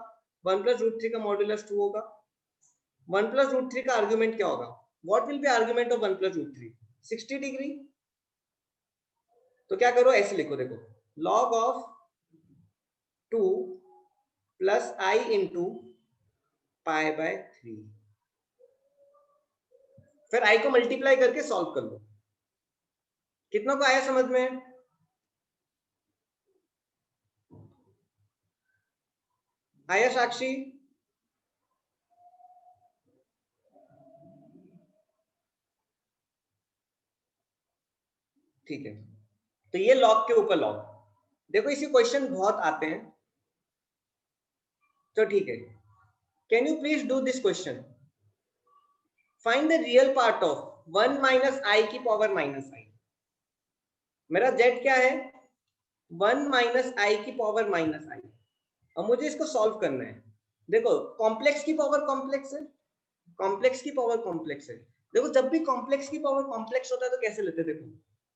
1 प्लस रूट 3 का मॉड्यूलस 2 होगा। 1 प्लस रूट 3 का आर्ग्यूमेंट क्या होगा, what will be argument of 1 plus root 3, 60 degree. तो क्या करो, ऐसे लिखो, देखो log of 2 plus I into π/3, फिर आई को मल्टीप्लाई करके सॉल्व कर लो। कितना को आया समझ में, आया साक्षी? ठीक है, तो ये लॉग के ऊपर लॉग, देखो इसी क्वेश्चन बहुत आते हैं, तो ठीक है, can you please do this question, find the real part of 1 minus I की पावर माइनस आई। मेरा z क्या है, 1 माइनस आई की पावर माइनस आई, और मुझे इसको सॉल्व करना है। देखो कॉम्प्लेक्स की पावर कॉम्प्लेक्स है, कॉम्प्लेक्स की पावर कॉम्प्लेक्स है। देखो जब भी कॉम्प्लेक्स की पावर कॉम्प्लेक्स होता है तो कैसे लेते हैं, देखो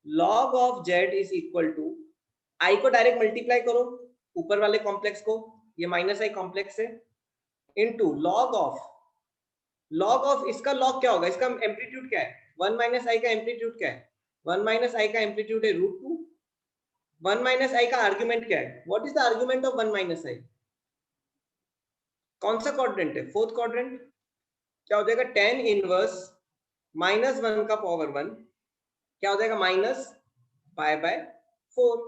log of z is equal to, I को डायरेक्ट मल्टीप्लाई करो ऊपर वाले कॉम्प्लेक्स को, ये माइनस आई कॉम्प्लेक्स है, इनटू log ऑफ इसका log क्या होगा, इसका एम्पलीट्यूड क्या है, 1 माइनस आई का एम्पलीट्यूड क्या है, 1 माइनस आई का एम्पलीट्यूड है √2। 1 माइनस आई का आर्ग्यूमेंट क्या है, what is the argument of 1 minus I, कौन सा क्वाड्रेंट है, फोर्थ क्वाड्रेंट, क्या हो जाएगा tan इनवर्स -1 का पावर 1 क्या हो जाएगा -π/4,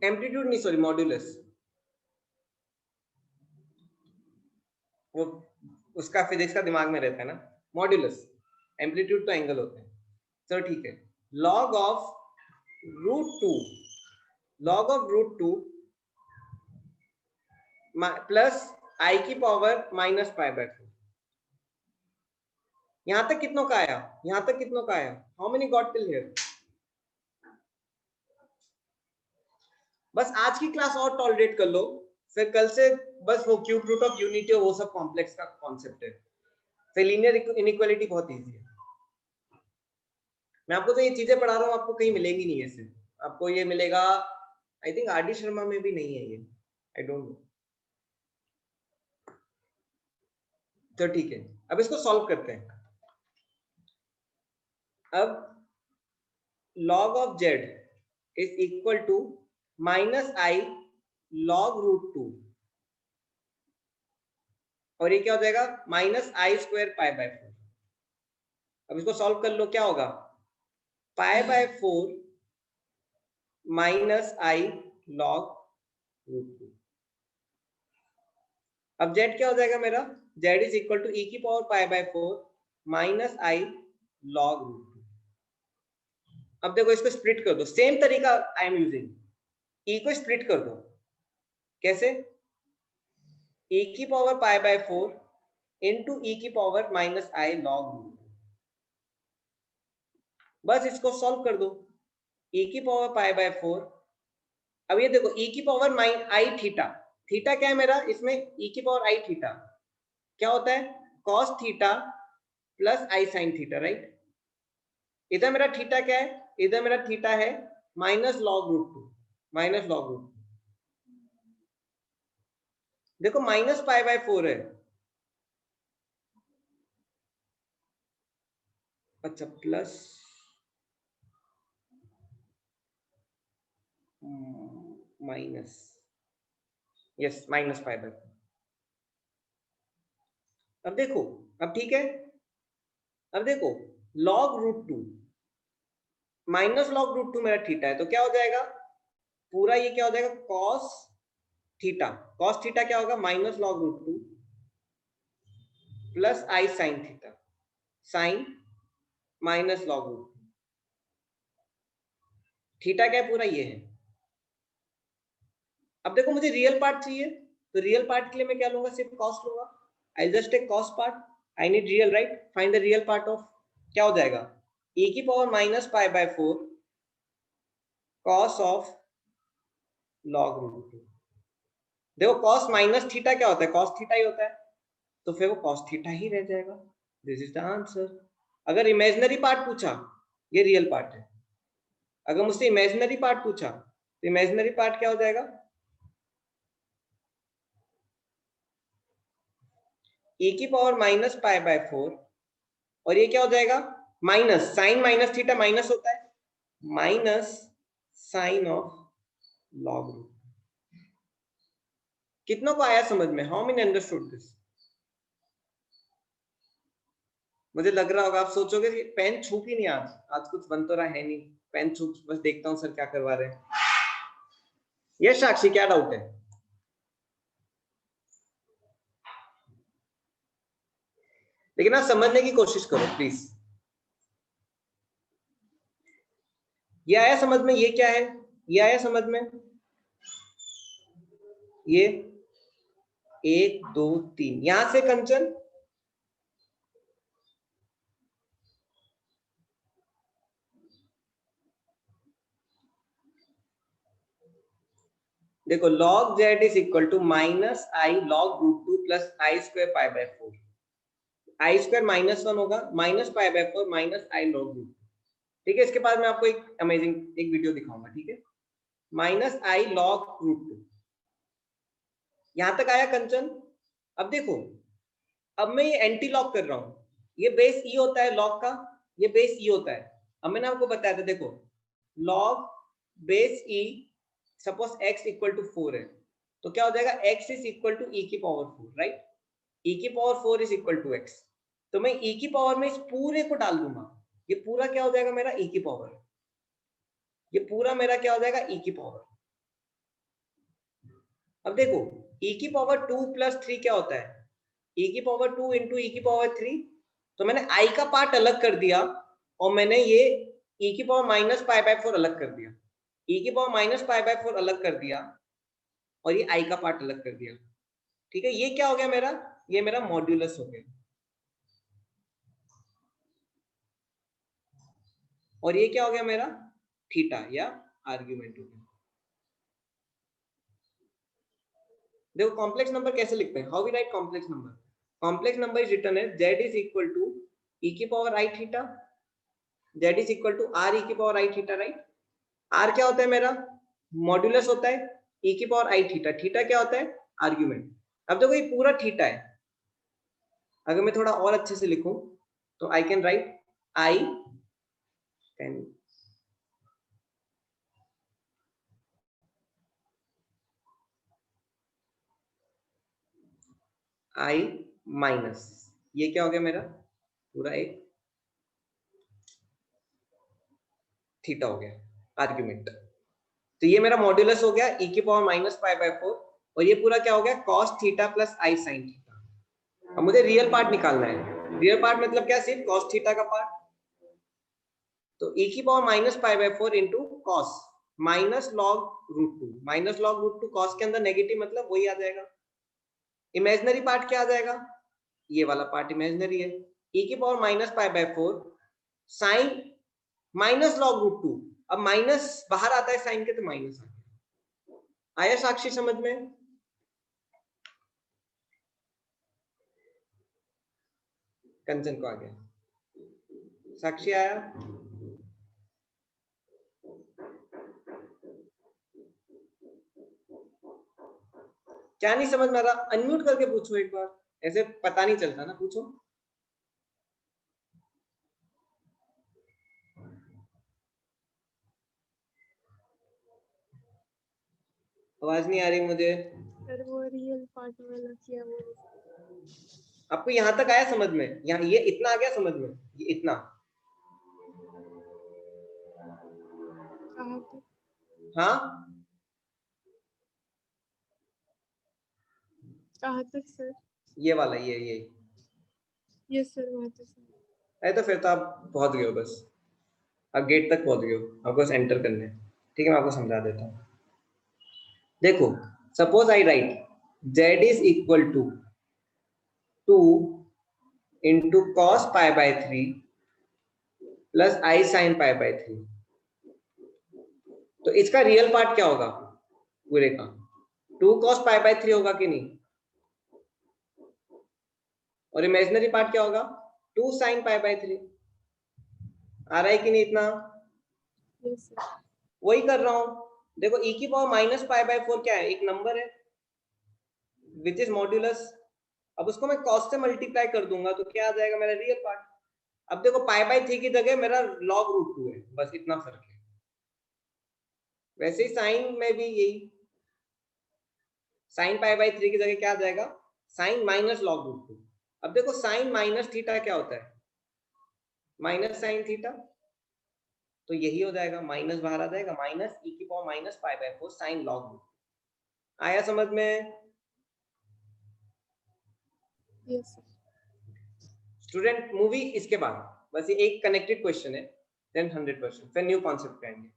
एम्पलीट्यूड नहीं सॉरी मॉड्यूलस, वो उसका फिजिक्स का दिमाग में रहता है ना, मॉड्यूलस, एम्पलीट्यूड तो एंगल होते हैं। चलो ठीक है, log of √2, log of √2 plus i की पावर -π/4। यहां तक कितनों का आया, यहां तक कितनों का आया, how many got till here? बस आज की क्लास और टॉलरेट कर लो, फिर कल से बस वो क्यूब रूट ऑफ यूनिटी और वो सब कॉम्प्लेक्स का कॉन्सेप्ट है, फिर लीनियर इनइक्वालिटी बहुत इजी है। मैं आपको तो ये चीजें पढ़ा रहा हूँ, आपको कहीं मिलेंगी नहीं ऐसे, आपको ये मिलेगा I think R D Sharma में भी नहीं है ये, आई डोंट नो। तो ठीक है, अब इसको सॉल्व करते हैं। अब log of z is equal to -i log √2, और ये क्या हो जाएगा, -i²π/4। अब इसको सॉल्व कर लो, क्या होगा, π/4 -i log √2। अब z क्या हो जाएगा मेरा, z is equal to e की पावर π/4 -i log √2। अब देखो इसको स्प्लिट कर दो, सेम तरीका आई एम यूजिंग, e को स्प्लिट कर दो, कैसे, e की पावर π/4 इंटू e की पावर -i log √2। बस इसको सॉल्व कर दो, e की पावर π/4। अब ये देखो e की पावर i थीटा, थीटा क्या है मेरा इसमें, e की पावर i थीटा क्या होता है, cos theta plus i sin theta, right. इधर मेरा थीटा क्या है, इधर मेरा थीटा है -log √2। देखो -π/4 है, अच्छा प्लस माइनस, यस -π/4। अब देखो, अब ठीक है, अब देखो log √2 -log √2 मेरा थीटा है, तो क्या हो जाएगा पूरा, ये क्या हो जाएगा cos थीटा, cos थीटा क्या होगा -log √2 plus i sin theta, sin -log √2। Theta क्या है पूरा ये है। अब देखो मुझे रियल पार्ट चाहिए, तो रियल पार्ट के लिए मैं क्या लूंगा, सिर्फ कॉस लूंगा, I just take cos part, I need real, right. Find the real part of, क्या हो जाएगा e की पावर -π/4 cos ऑफ log √2। देखो cos माइनस थीटा क्या होता है, cos थीटा ही होता है, तो फिर वो cos थीटा ही रह जाएगा। This is the answer. अगर इमेजिनरी पार्ट पूछा, ये रियल पार्ट है, अगर मुझसे इमेजिनरी पार्ट पूछा तो इमेजिनरी पार्ट क्या हो जाएगा, e की पावर -π/4, और ये क्या हो जाएगा minus sine minus theta minus होता है, माइनस साइन ऑफ लॉग √2। कितनों को आया समझ में, हाउ मेनी अंडरस्टूड दिस? मुझे लग रहा होगा आप सोचोगे कि पेन छू ही नहीं, आज कुछ बन तो रहा है नहीं, पेन छू, बस देखता हूँ सर क्या करवा रहे हैं। ये साक्षी क्या डाउट है? लेकिन आप समझने की कोशिश करो प्लीज। ये आया समझ में, ये क्या है, ये आया समझ में, ये 1 2 3 यहां से कंचन, देखो log z is equal to -i log √2 plus i²π/4, i² -1 होगा, -π/4 -i log √2। ठीक है, इसके बाद मैं आपको एक अमेजिंग एक वीडियो दिखाऊंगा, ठीक है। -i log √2, यहां तक आया कंचन। अब देखो, अब मैं ये एंटी लॉग कर रहा हूं, ये बेस ई होता है लॉग का, ये बेस ई होता है। अब मैंने आपको बताया था, देखो log base e, suppose x equal to 4 है, तो क्या हो जाएगा x is equal to e की पावर 4, राइट। e की power 4 is equal to x, तो मैं e की पावर में इस पूरे को डाल दूंगा, ये पूरा क्या हो जाएगा मेरा e की पावर, ये पूरा मेरा क्या हो जाएगा e की पावर। अब देखो e की पावर 2 प्लस 3 क्या होता है, e की पावर 2 इंटू e की पावर 3, तो मैंने i का पार्ट अलग कर दिया और मैंने ये e की पावर माइनस पाई बाय 4 अलग कर दिया, e की पावर माइनस पाई बाय 4 अलग कर दिया और ये i का पार्ट अलग कर दिया। ठीक है, ये क्या हो गया मेरा, ये मेरा मॉड्यूलस हो गया। और ये क्या हो गया मेरा, थीटा या आर्ग्यूमेंट हो गया। देखो कॉम्प्लेक्स नंबर कैसे लिखते हैं, how we write complex number. Complex number is written as z is equal to e की power i theta, z is equal to r e की power i theta, right. r क्या होता है मेरा, modulus होता है, e की power i theta, theta क्या होता है, आर्ग्यूमेंट। अब देखो ये पूरा थीटा है, अगर मैं थोड़ा और अच्छे से लिखूं तो I can write i can i minus, ये क्या हो गया मेरा, पूरा एक थीटा हो गया आर्ग्यूमेंट। तो ये मेरा मॉड्यूलस हो गया e की पावर माइनस पाई बाय 4 और ये पूरा क्या हो गया cos theta plus i sin theta. अब मुझे रियल पार्ट निकालना है, रियल पार्ट मतलब क्या, सिर्फ cos थीटा का पार्ट। तो e की power minus pi by 4 into cos minus log root 2, minus log root 2 cos के अंदर नेगेटिव मतलब वही आ जाएगा। इमेजिनरी पार्ट क्या आ जाएगा, ये वाला पार्ट इमेजिनरी है, e की power minus pi by 4 sine minus log root 2, अब माइनस बाहर आता है साइन के तो माइनस आ गया। आया साक्षी समझ में, कंचन को आ गया, साक्षी आया। क्या नहीं समझ में आ रहा, अनम्यूट करके पूछो एक बार, ऐसे पता नहीं चलता ना, पूछो। आवाज नहीं आ रही मुझे। सर वो रियल पार्ट वाला किया वो। आपको यहाँ तक आया समझ में, यहाँ ये इतना आ गया समझ में, ये इतना कहाँ तक? हाँ, कहाँ तक सर? ये वाला ये यस सर, वहाँ तक सर। अरे तो फिर तो आप पहुंच गए हो, बस आप गेट तक पहुंच गए हो, आपको बस एंटर करने हैं। ठीक है, मैं आपको समझा देता हूँ। देखो suppose I write z is equal to 2 into cos pi by 3 plus i sine pi by 3, तो इसका रियल पार्ट क्या होगा पूरे का, 2 cos पाई बाय 3 होगा कि नहीं, और इमेजिनरी पार्ट क्या होगा 2 sin पाई बाय 3। आ रहा है कि नहीं इतना, यस सर। वही कर रहा हूं। देखो e की पावर माइनस पाई बाय 4 क्या है, एक नंबर है विच इज मॉड्यूलस। अब उसको मैं cos से मल्टीप्लाई कर दूंगा तो क्या आ जाएगा मेरा रियल पार्ट। अब देखो पाई बाय 3 की जगह मेरा log रूट 2 है, बस इतना फर्क है। वैसे ही साइन में भी यही, साइन पाई बाय 3 की जगह क्या आ जाएगा, साइन माइनस लॉग रूट 2। अब देखो साइन माइनस थीटा क्या होता है, माइनस साइन थीटा, तो यही हो जाएगा, माइनस बाहर आ जाएगा, माइनस e की power minus pi by 4 sine log root. आया समझ में यस सर। स्टूडेंट, मूवी इसके बाद बस ये एक कनेक्टेड क्वेश्चन है, देन 100%, फिर न्यू कॉन्सेप्ट पे आएंगे।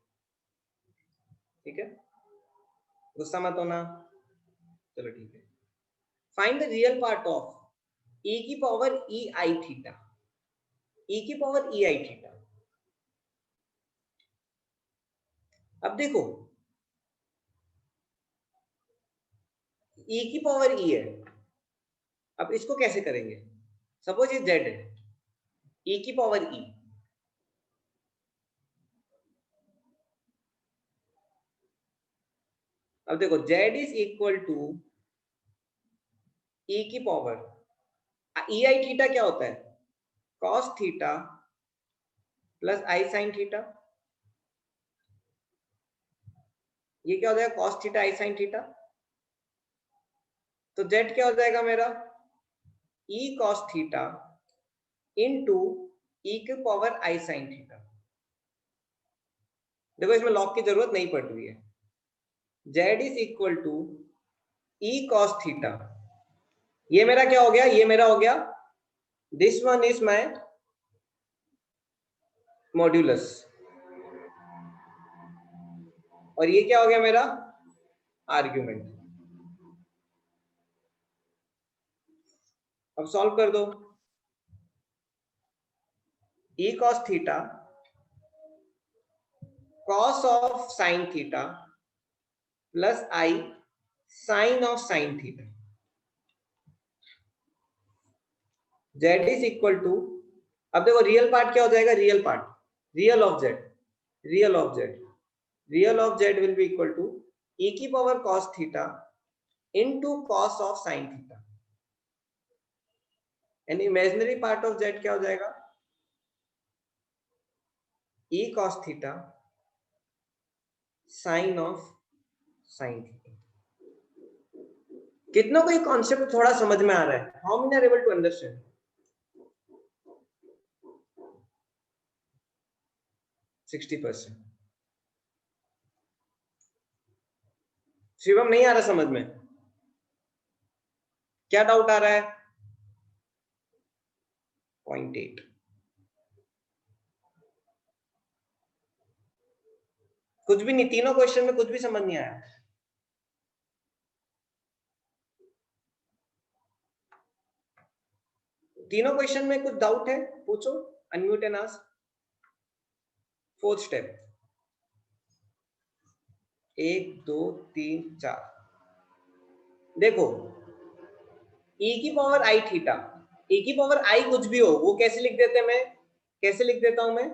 ठीक है, गुस्सा मत होना, चलो ठीक है। Find the real part of e की power e i theta, e की पावर e i थीटा। अब देखो e की पावर e है, अब इसको कैसे करेंगे, सपोज ये z है, e की पावर e, अब देखो z is equal to e की पावर e i थीटा क्या होता है, cos theta plus i sin theta, ये क्या हो जाएगा cos theta i sin theta, तो z क्या हो जाएगा मेरा e cos theta into e की पावर i sin थीटा। देखो इसमें लॉग की जरूरत नहीं पड़ रही है, z is equal to e cos theta ये मेरा क्या हो गया, ये मेरा हो गया, this one is my modulus, और ये क्या हो गया मेरा आर्ग्यूमेंट। अब सॉल्व कर दो। e cos theta cos of sine theta plus i sine of sine theta, z is equal to, अब देखो रियल पार्ट क्या हो जाएगा, real part, real of z, real of z, real of z will be equal to e की power cos theta into cos of sine theta, and imaginary part of z क्या हो जाएगा, e cos theta sine of sine theta. कितना कोई concept थोड़ा समझ में आ रहा है? How many are able to understand? %60। Shivam नहीं आ रहा समझ में? क्या डाउट आ रहा है? 0.8। कुछ भी नहीं, तीनों क्वेश्चन में कुछ भी समझ नहीं आया। तीनों क्वेश्चन में कुछ डाउट है, पूछो, unmute and ask. Fourth step, 1 2 3 4। देखो e की पावर आई थीटा, e की पावर आई कुछ भी हो, वो कैसे लिख देते हैं, मैं कैसे लिख देता हूं मैं,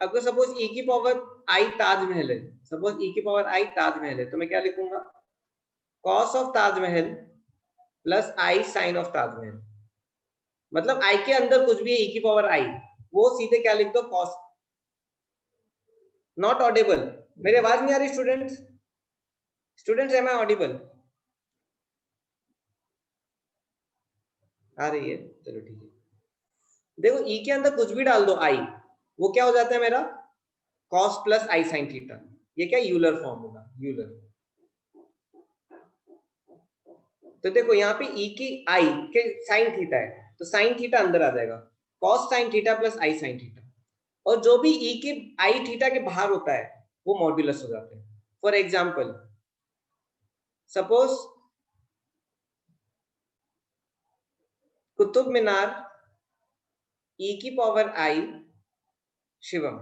अगर सपोज e की पावर आई ताजमहल है, सपोज e की पावर आई ताजमहल है, तो मैं क्या लिखूंगा, cos of Taj Mahal plus i sine of Taj Mahal, मतलब आई के अंदर कुछ भी है e की पावर आई, वो सीधे क्या लिख दो, कॉस। नॉट ऑडिबल, मेरी आवाज नहीं आ रही students? Students am I audible? आ रही है, चलो ठीक है। देखो e के अंदर कुछ भी डाल दो आई, वो क्या हो जाता है मेरा, cos plus i sine theta. ये क्या यूलर फॉर्म होगा, यूलर। तो देखो यहाँ पे e की आई के साइन थीटा है, तो साइन थीटा अंदर आ जाएगा, cos sign theta plus i sine theta, और जो भी e के आई थीटा के बाहर होता है वो मॉड्यूलस हो जाते हैं। For example suppose Qutub Minar e की पावर आई शिवम,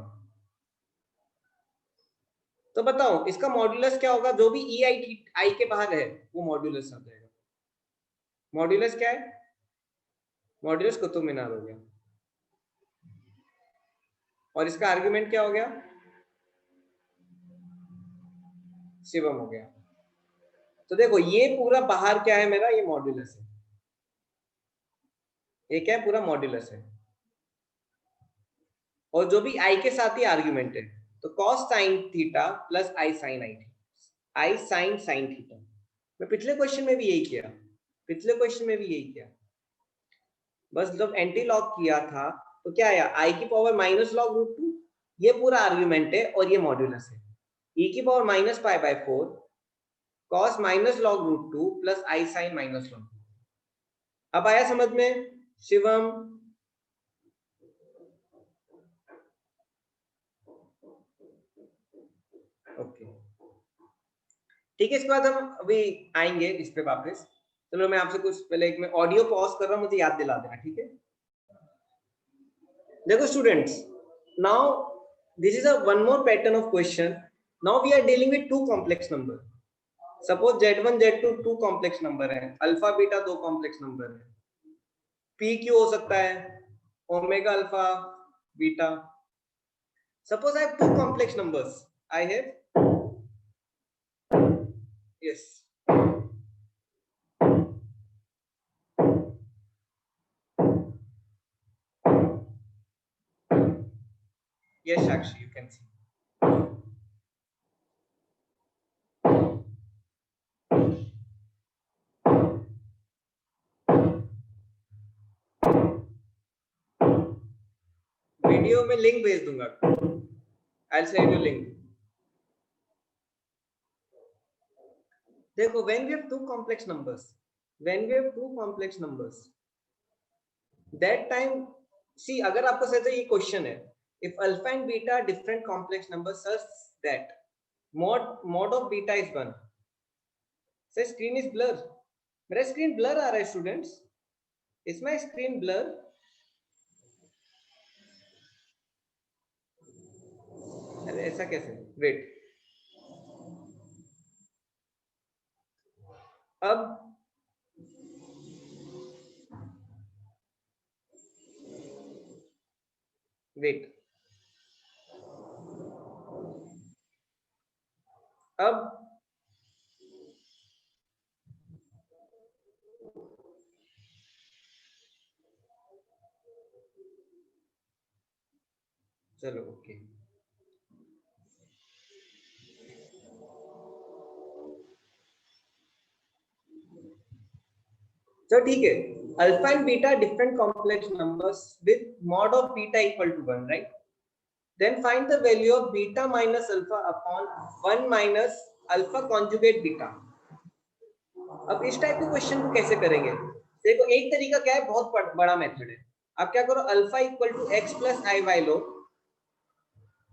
तो बताओ इसका मॉड्यूलस क्या होगा, जो भी ई आई के बाहर है वो मॉड्यूलस आ जाएगा। मॉड्यूलस क्या है, मॉड्यूलस कुतुब मीनार हो गया, और इसका आर्गुमेंट क्या हो गया, शिवम हो गया। तो देखो ये पूरा बाहर क्या है मेरा, ये मॉड्यूलस है, ये क्या है, पूरा मॉड्यूलस है, और जो भी आई के साथ ही आर्गुमेंट है, तो cos sign theta plus i sign I sign sine theta. मैं पिछले क्वेश्चन में भी यही किया, पिछले क्वेश्चन में भी यही किया, बस जब एंटी लॉग किया था तो क्या आया, आई की पावर माइनस लॉग रूट 2, ये पूरा आर्गुमेंट है और ये मॉड्यूलस है, e की power minus pi by 4 cos minus log root 2 plus i sine minus log. अब आया समझ में शिवम? ओके ठीक है, इसके बाद हम अभी आएंगे इस पे वापस। चलो मैं आपसे कुछ पहले एक मैं ऑडियो पॉज कर रहा हूं, मुझे याद दिला देना, ठीक है? देखो students, now this is a one more pattern of question. Now we are dealing with two complex number. Suppose z1 z2 two complex number है, अल्फा बीटा दो कॉम्प्लेक्स नंबर है, p q हो सकता है, omega alpha beta. Suppose I have two complex numbers, I have, yes, yes Sakshi, you can see. Video में link भेज दूंगा, I'll send you link. देखो when we have two complex numbers, when we have two complex numbers, that time, see, अगर आपको सच ये question है, if alpha and beta are different complex numbers such that mod of beta is 1. Sir screen is blur, मेरा screen blur आ रहा है students, इसमें screen blur, अरे ऐसा कैसे, वेट, अब वेट, अब चलो ओके, तो ठीक है, alpha and beta different complex numbers with mod of beta equal to 1, right? Then find the value of beta minus alpha upon 1 minus alpha conjugate beta. अब इस टाइप के क्वेश्चन को कैसे करेंगे? देखो एक तरीका क्या है, बहुत बड़ा मेथड है। आप क्या करो, alpha equal to X plus I Y लो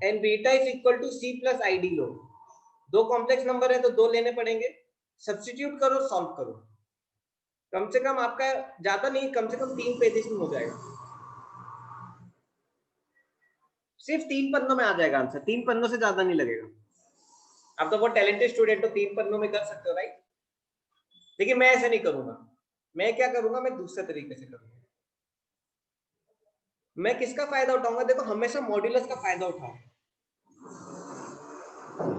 and beta is equal to C plus I D लो। दो कॉम्प्लेक्स नंबर है तो दो लेने पड़ेंगे, सब्स्टिट्यूट करो, सॉल्व करो। कम से कम आपका ज्यादा नहीं, कम से कम 3 पेजेस में हो जाएगा, सिर्फ 3 पन्नों में आ जाएगा आंसर, 3 पन्नों से ज्यादा नहीं लगेगा। आप तो बहुत टैलेंटेड स्टूडेंट हो, 3 पन्नों में कर सकते हो, राइट? लेकिन मैं ऐसे नहीं करूंगा, मैं क्या करूंगा, मैं दूसरे तरीके से करूंगा। मैं किसका फायदा उठाऊंगा? देखो हमेशा मॉड्यूलस का फायदा उठाओ।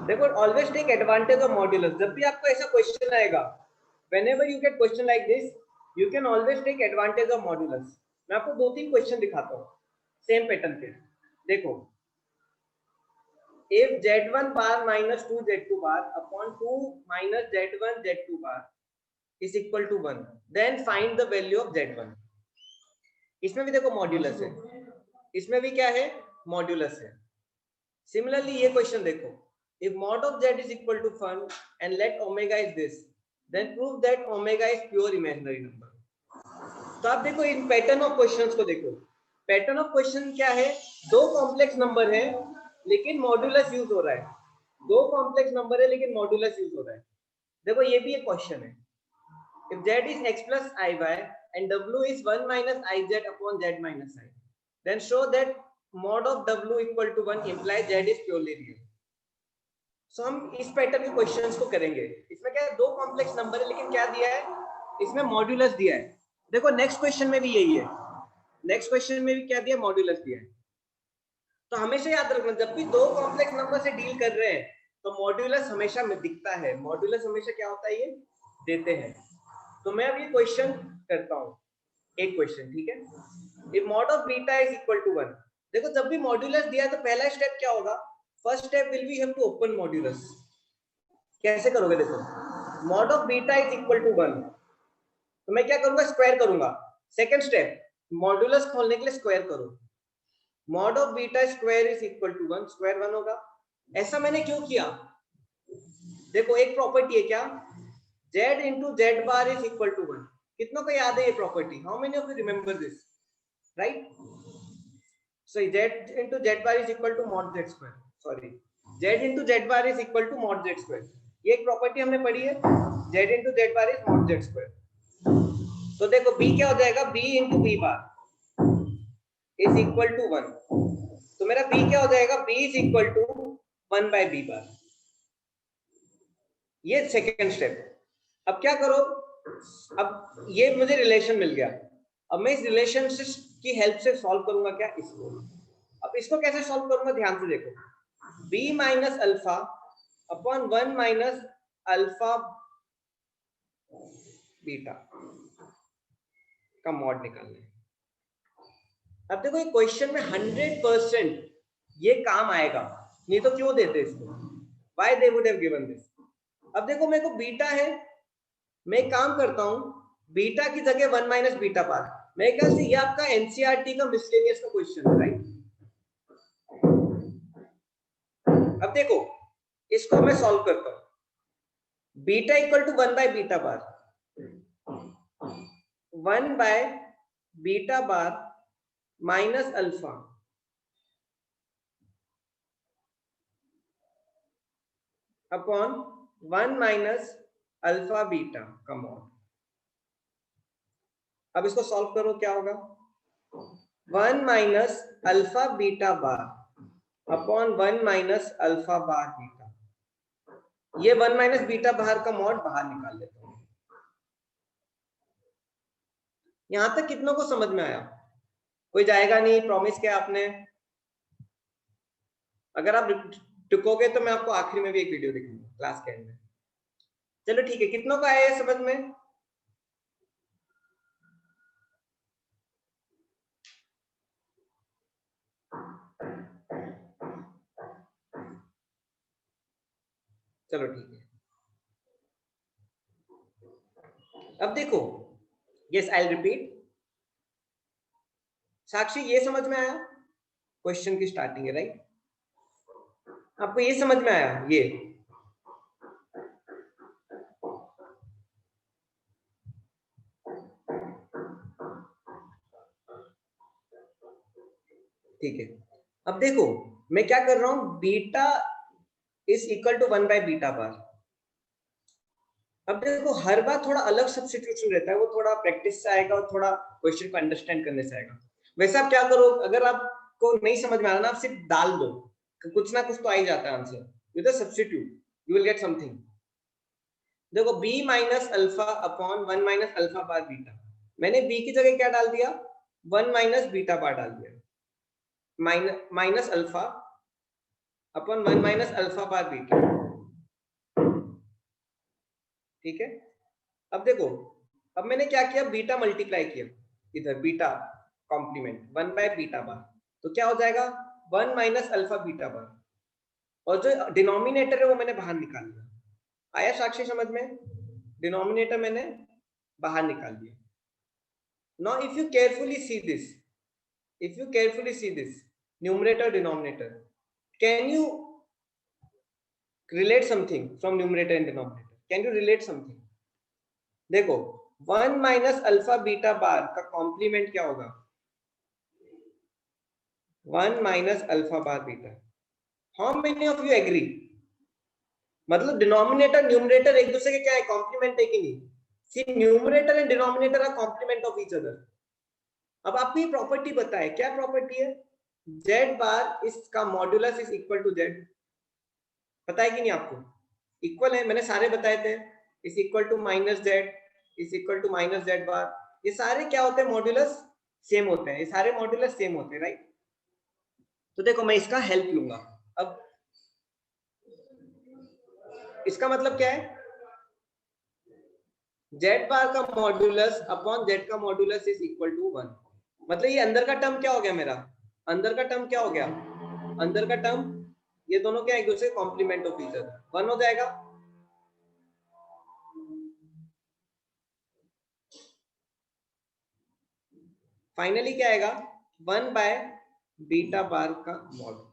देखो always take advantage of modulus. जब भी आपको ऐसा क्वेश्चन आएगा, whenever you get question like this, you can always take advantage of modulus. मैं आपको 2-3 क्वेश्चन दिखाता हूँ सेम पैटर्न पे। देखो, if z1 bar minus 2 z2 bar upon 2 minus z1 z2 bar is equal to 1, then find the value of z1. इसमें भी देखो modulus है, इसमें भी क्या है, मॉड्यूलस है। सिमिलरली ये क्वेश्चन देखो, if mod of z is equal to 1 and let omega is this, then prove that omega is pure imaginary number. तो आप देखो इन पैटर्न ऑफ क्वेश्चंस को देखो, पैटर्न ऑफ क्वेश्चन क्या है, दो कॉम्प्लेक्स नंबर है लेकिन मॉड्यूलस यूज हो रहा है, दो कॉम्प्लेक्स नंबर है लेकिन मॉड्यूलस यूज हो रहा है। देखो ये भी एक क्वेश्चन है, if z is x plus iy and w is 1 minus iz upon z minus i, then show that mod of w equal to 1 implies z is purely real. सो हम इस पैटर्न के क्वेश्चंस को करेंगे। इसमें क्या है, दो कॉम्प्लेक्स नंबर है लेकिन क्या दिया है, इसमें मॉड्यूलस दिया है। देखो नेक्स्ट क्वेश्चन में भी यही है, नेक्स्ट क्वेश्चन में भी क्या दिया, मॉड्यूलस दिया है। तो हमेशा याद रखना, जब भी दो कॉम्प्लेक्स नंबर से डील कर रहे हैं तो मॉड्यूलस हमेशा में दिखता है, मॉड्यूलस हमेशा क्या होता है, ये देते हैं। तो मैं अब ये क्वेश्चन करता हूँ, एक क्वेश्चन, ठीक है। If mod of beta is equal to 1, देखो जब भी मॉड्यूलस दिया है तो पहला स्टेप क्या होगा, first step will be have to open modulus. कैसे करोगे, देखो mod of beta is equal to 1, तो मैं क्या करूंगा, स्क्वायर करूंगा। सेकंड स्टेप, मॉड्यूलस खोलने के लिए स्क्वायर करो, mod of beta square is equal to 1, square 1 होगा। ऐसा मैंने क्यों किया, देखो एक प्रॉपर्टी है क्या, z into z bar is equal to 1। कितनों को याद है ये property, how many of you remember this, right? So z into z bar is equal to mod z square, sorry z into z bar is equal to mod z square। ये एक property हमने पढ़ी है, z into z bar is mod z square। तो देखो b क्या हो जाएगा, b into b bar is equal to 1, तो मेरा b क्या हो जाएगा, b is equal to 1 by b bar। ये सेकेंड स्टेप। अब क्या करो, अब ये मुझे रिलेशन मिल गया, अब मैं इस रिलेशन की हेल्प से सॉल्व करूंगा क्या, इसको। अब इसको कैसे सॉल्व करूंगा, ध्यान से देखो, b minus alpha upon 1 minus alpha beta का मॉड निकालना है। अब देखो ये क्वेश्चन में 100% ये काम आएगा, नहीं तो क्यों देते इसको, why they would have given this। अब देखो मेरे को बीटा है, मैं एक काम करता हूं, बीटा की जगह 1 माइनस बीटा पार, मेरे ख्याल से ये आपका एनसीईआरटी का मिसलेनियस का क्वेश्चन है, राइट? अब देखो इसको मैं सॉल्व करता हूं, beta equal to 1 by beta bar, 1 by beta bar minus alpha upon 1 minus alpha beta का मॉड। अब इसको सॉल्व करो, क्या होगा? 1 minus alpha beta bar upon 1 minus alpha bar beta. ये 1 माइनस बीटा बार का मॉड बाहर निकाल लेता हूं। यहां तक कितनों को समझ में आया? कोई जाएगा नहीं, प्रॉमिस किया आपने। अगर आप टुकोगे तो मैं आपको आखिरी में भी एक वीडियो दिखाऊंगा क्लास के एंड में। चलो ठीक है, कितनों को आया समझ में? चलो ठीक है। अब देखो, यस आई विल रिपीट। साक्षी ये समझ में आया? क्वेश्चन की स्टार्टिंग है, राइट? आपको ये समझ में आया? ये ठीक है। अब देखो मैं क्या कर रहा हूं, beta is equal to 1 by beta bar. अब देखो हर बार थोड़ा अलग सब्स्टिट्यूशन रहता है, वो थोड़ा प्रैक्टिस से आएगा और थोड़ा क्वेश्चन को अंडरस्टैंड करने से आएगा। वैसे आप क्या करो, अगर आपको नहीं समझ में आ रहा ना, आप सिर्फ डाल दो, कुछ ना कुछ तो आ ही जाता है answer. With a substitute you will get something. देखो b minus alpha upon 1 minus alpha bar beta, मैंने b की जगह क्या डाल दिया? 1 माइनस बीटा बार डाल दिया, minus alpha upon 1 minus alpha bar beta. ठीक है। अब देखो, अब मैंने क्या किया, बीटा मल्टीप्लाई किया इधर, बीटा कॉम्प्लीमेंट 1 बाय बीटा बार, तो क्या हो जाएगा? 1 माइनस अल्फा बीटा बार, और जो डिनोमिनेटर है वो मैंने बाहर निकाल लिया। आया साक्षी समझ में? डिनोमिनेटर मैंने बाहर निकाल दिया। Now if you carefully see this, if you carefully see this numerator denominator, can you relate something from numerator and denominator? Can you relate something? देखो 1 माइनस अल्फा बीटा बार का कॉम्प्लीमेंट क्या होगा? 1 minus alpha bar beta. How many of you agree? मतलब denominator numerator एक दूसरे के क्या है, कॉम्प्लीमेंट है कि नहीं? See numerator and denominator are complement of each other. अब आपको ये प्रॉपर्टी पता है, क्या प्रॉपर्टी है? z बार इसका modulus is equal to z। पता है कि नहीं आपको? इक्वल है, मैंने सारे बताए थे। Is equal to minus Z, is equal to minus Z bar, ये सारे क्या होते हैं? मॉड्यूलस सेम होते हैं, ये सारे मॉड्यूलस सेम होते हैं, राइट? तो देखो मैं इसका हेल्प लूंगा। अब इसका मतलब क्या है? जेड बार का मॉड्यूलस अपॉन जेड का मॉड्यूलस इज इक्वल टू 1। मतलब ये अंदर का टर्म क्या हो गया मेरा? अंदर का टर्म क्या हो गया? अंदर का टर्म, ये दोनों क्या एक दूसरे कॉम्प्लीमेंट ऑफ ईच अदर, 1 हो जाएगा। फाइनली क्या आएगा? 1 बाय बीटा बार का मॉड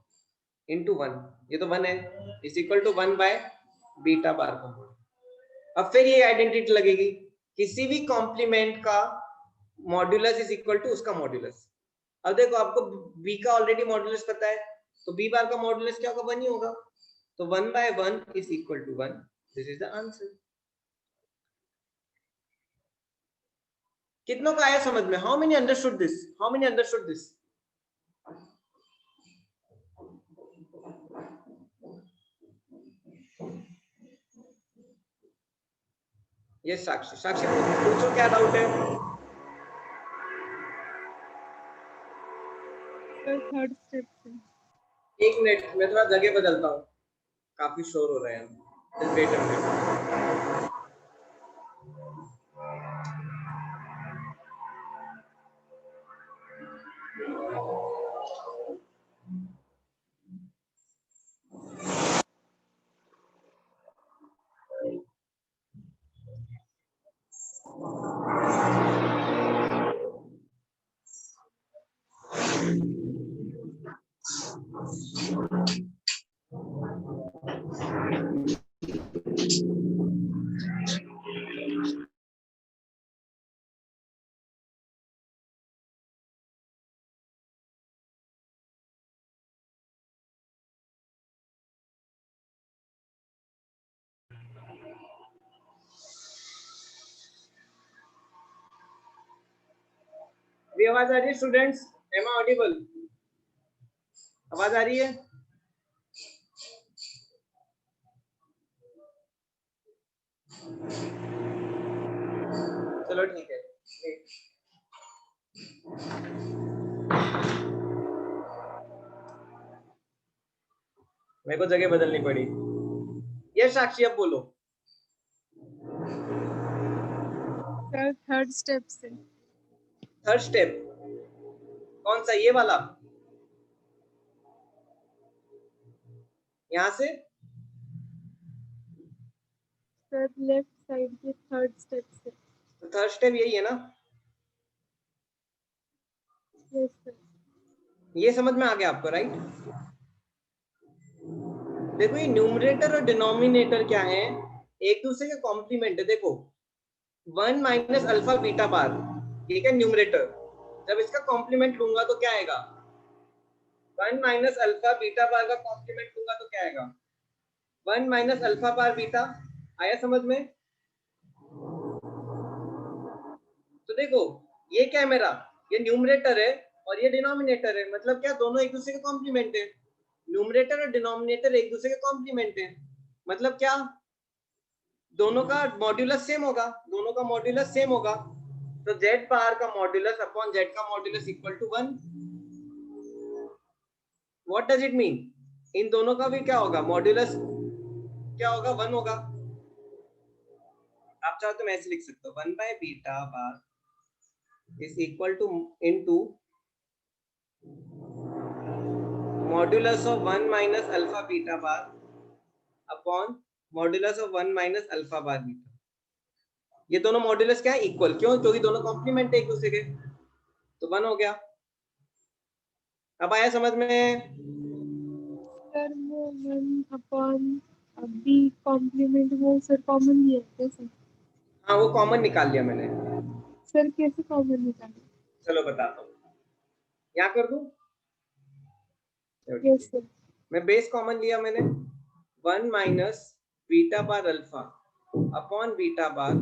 इनटू 1, ये तो 1 है, is equal to 1 by beta bar का मॉड। अब फिर ये आइडेंटिटी लगेगी, किसी भी कॉम्प्लीमेंट का मॉड्यूलस इज इक्वल टू उसका मॉड्यूलस। अब देखो आपको b का ऑलरेडी मॉड्यूलस पता है, तो b बार का मॉड्यूलस क्या होगा? 1 ही होगा। तो 1 by 1 is equal to 1। This is the answer. कितनों का आया समझ में? How many understood this? How many understood this? Yes Sakshi, Sakshi पूछो क्या डाउट है? सर थर्ड स्टेप से। एक मिनट, मैं थोड़ा जगह बदलता हूँ, काफी शोर हो रहा है। Just wait a minute. अभी आवाज आ रही है स्टूडेंट्स? Am I Audible? आवाज आ रही है? चलो ठीक है। मेरे को जगह बदलनी पड़ी। ये साक्षी अब बोलो। सर थर्ड स्टेप से। थर्ड स्टेप कौन सा? ये वाला? यहाँ से? सर लेफ्ट साइड के थर्ड स्टेप से। तो थर्ड स्टेप यही है ना? Yes sir. ये समझ में आ गया आपको, राइट? देखो ये न्यूमरेटर और डिनोमिनेटर क्या है? एक दूसरे के कॉम्प्लीमेंट है। देखो 1 माइनस अल्फा बीटा बार, ठीक है न्यूमरेटर। जब इसका कॉम्प्लीमेंट लूंगा तो क्या आएगा? 1 माइनस अल्फा बीटा बार का कॉम्प्लीमेंट लूंगा तो क्या आएगा? 1 माइनस अल्फा बार बीटा। आया समझ में? तो देखो ये क्या है मेरा? ये न्यूमरेटर है और ये डिनोमिनेटर है। मतलब क्या? दोनों एक दूसरे के कॉम्प्लीमेंट है। न्यूमरेटर और डिनोमिनेटर एक दूसरे के कॉम्प्लीमेंट है। मतलब क्या? दोनों का मॉड्यूलस सेम होगा। दोनों का मॉड्यूलस सेम होगा। तो z बार का मॉड्यूलस अपॉन z का modulus equal to 1। What does it mean? इन दोनों का भी क्या होगा? मॉड्यूलस क्या होगा? 1 होगा। आप चाहो तो मैं ऐसे लिख सकता हूँ 1 by beta bar is equal to into modulus of 1 minus alpha beta bar upon modulus of 1 minus alpha bar beta. ये दोनों मॉड्यूलस क्या है? इक्वल। क्यों? क्योंकि दोनों कॉम्प्लीमेंट है एक दूसरे के। तो 1 हो गया। अब आया समझ में? सर वो 1 अपॉन बी कॉम्प्लीमेंट वो सर कॉमन लिया है सर। हाँ वो कॉमन निकाल लिया मैंने। सर कैसे कॉमन निकालें? चलो बताता हूँ। यहाँ कर दूं? Yes sir. मैं बेस कॉमन लिया मैंने। 1 minus beta bar alpha upon beta bar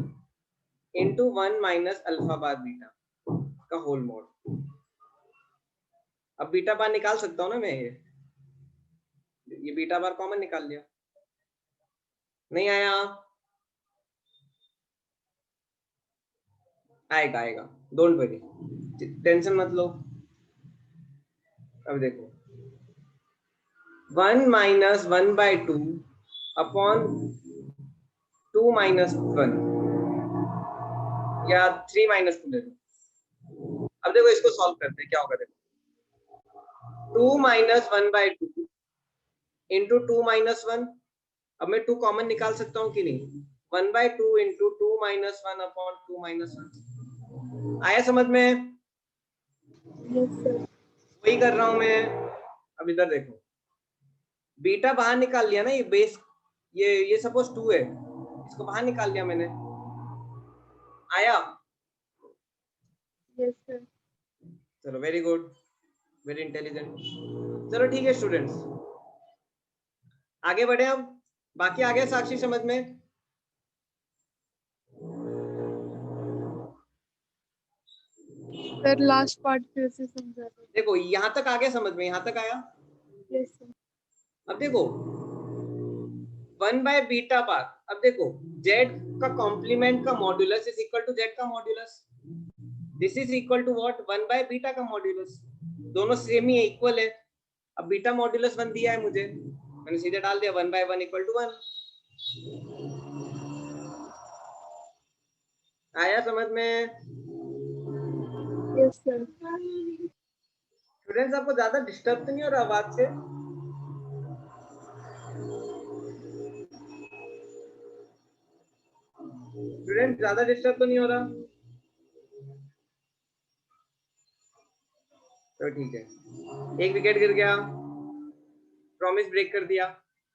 into 1 minus alpha bar beta का होल मोड। अब बीटा बार निकाल सकता हूँ ना मैं? ये बीटा बार कॉमन निकाल लिया। नहीं आया? आएगा आएगा, डोंट वरी, टेंशन मत लो। अब देखो 1 माइनस 1 बाय 2 अपॉन 2 माइनस 1 या 3 माइनस 2 ले लो। अब देखो इसको सॉल्व करते हैं, क्या होगा देखो 2 माइनस 1 बाय 2 इंटू 2 माइनस 1। अब मैं 2 कॉमन निकाल सकता हूँ कि नहीं? 1 by 2 into 2 minus 1 upon 2 minus 1। आया समझ में? Yes sir. वही कर रहा हूं मैं। अब इधर देखो बीटा बाहर निकाल लिया ना। ये बेस ये सपोज 2 है, इसको बाहर निकाल लिया मैंने। आया? Yes sir. चलो वेरी गुड, वेरी इंटेलिजेंट। चलो ठीक है स्टूडेंट्स, आगे बढ़े। अब बाकी आ गया साक्षी समझ में? सर लास्ट पार्ट फिर से समझा दो। देखो यहां तक आ गया समझ में? यहां तक आया? Yes sir. अब देखो 1 बाय बीटा बार। अब देखो z का कॉम्प्लीमेंट का modulus is equal to z का modulus. This is equal to what? 1 by beta का मॉड्यूलस। दोनों सेम ही इक्वल है। अब बीटा मॉड्यूलस 1 दिया है मुझे, मैंने सीधे डाल दिया 1 बाय 1 इक्वल टू 1। आया समझ में? Yes sir. स्टूडेंट्स आपको ज्यादा डिस्टर्ब तो नहीं हो रहा आवाज से? स्टूडेंट ज्यादा डिस्टर्ब तो नहीं हो रहा? तो ठीक है, एक विकेट गिर गया, प्रॉमिस ब्रेक कर दिया।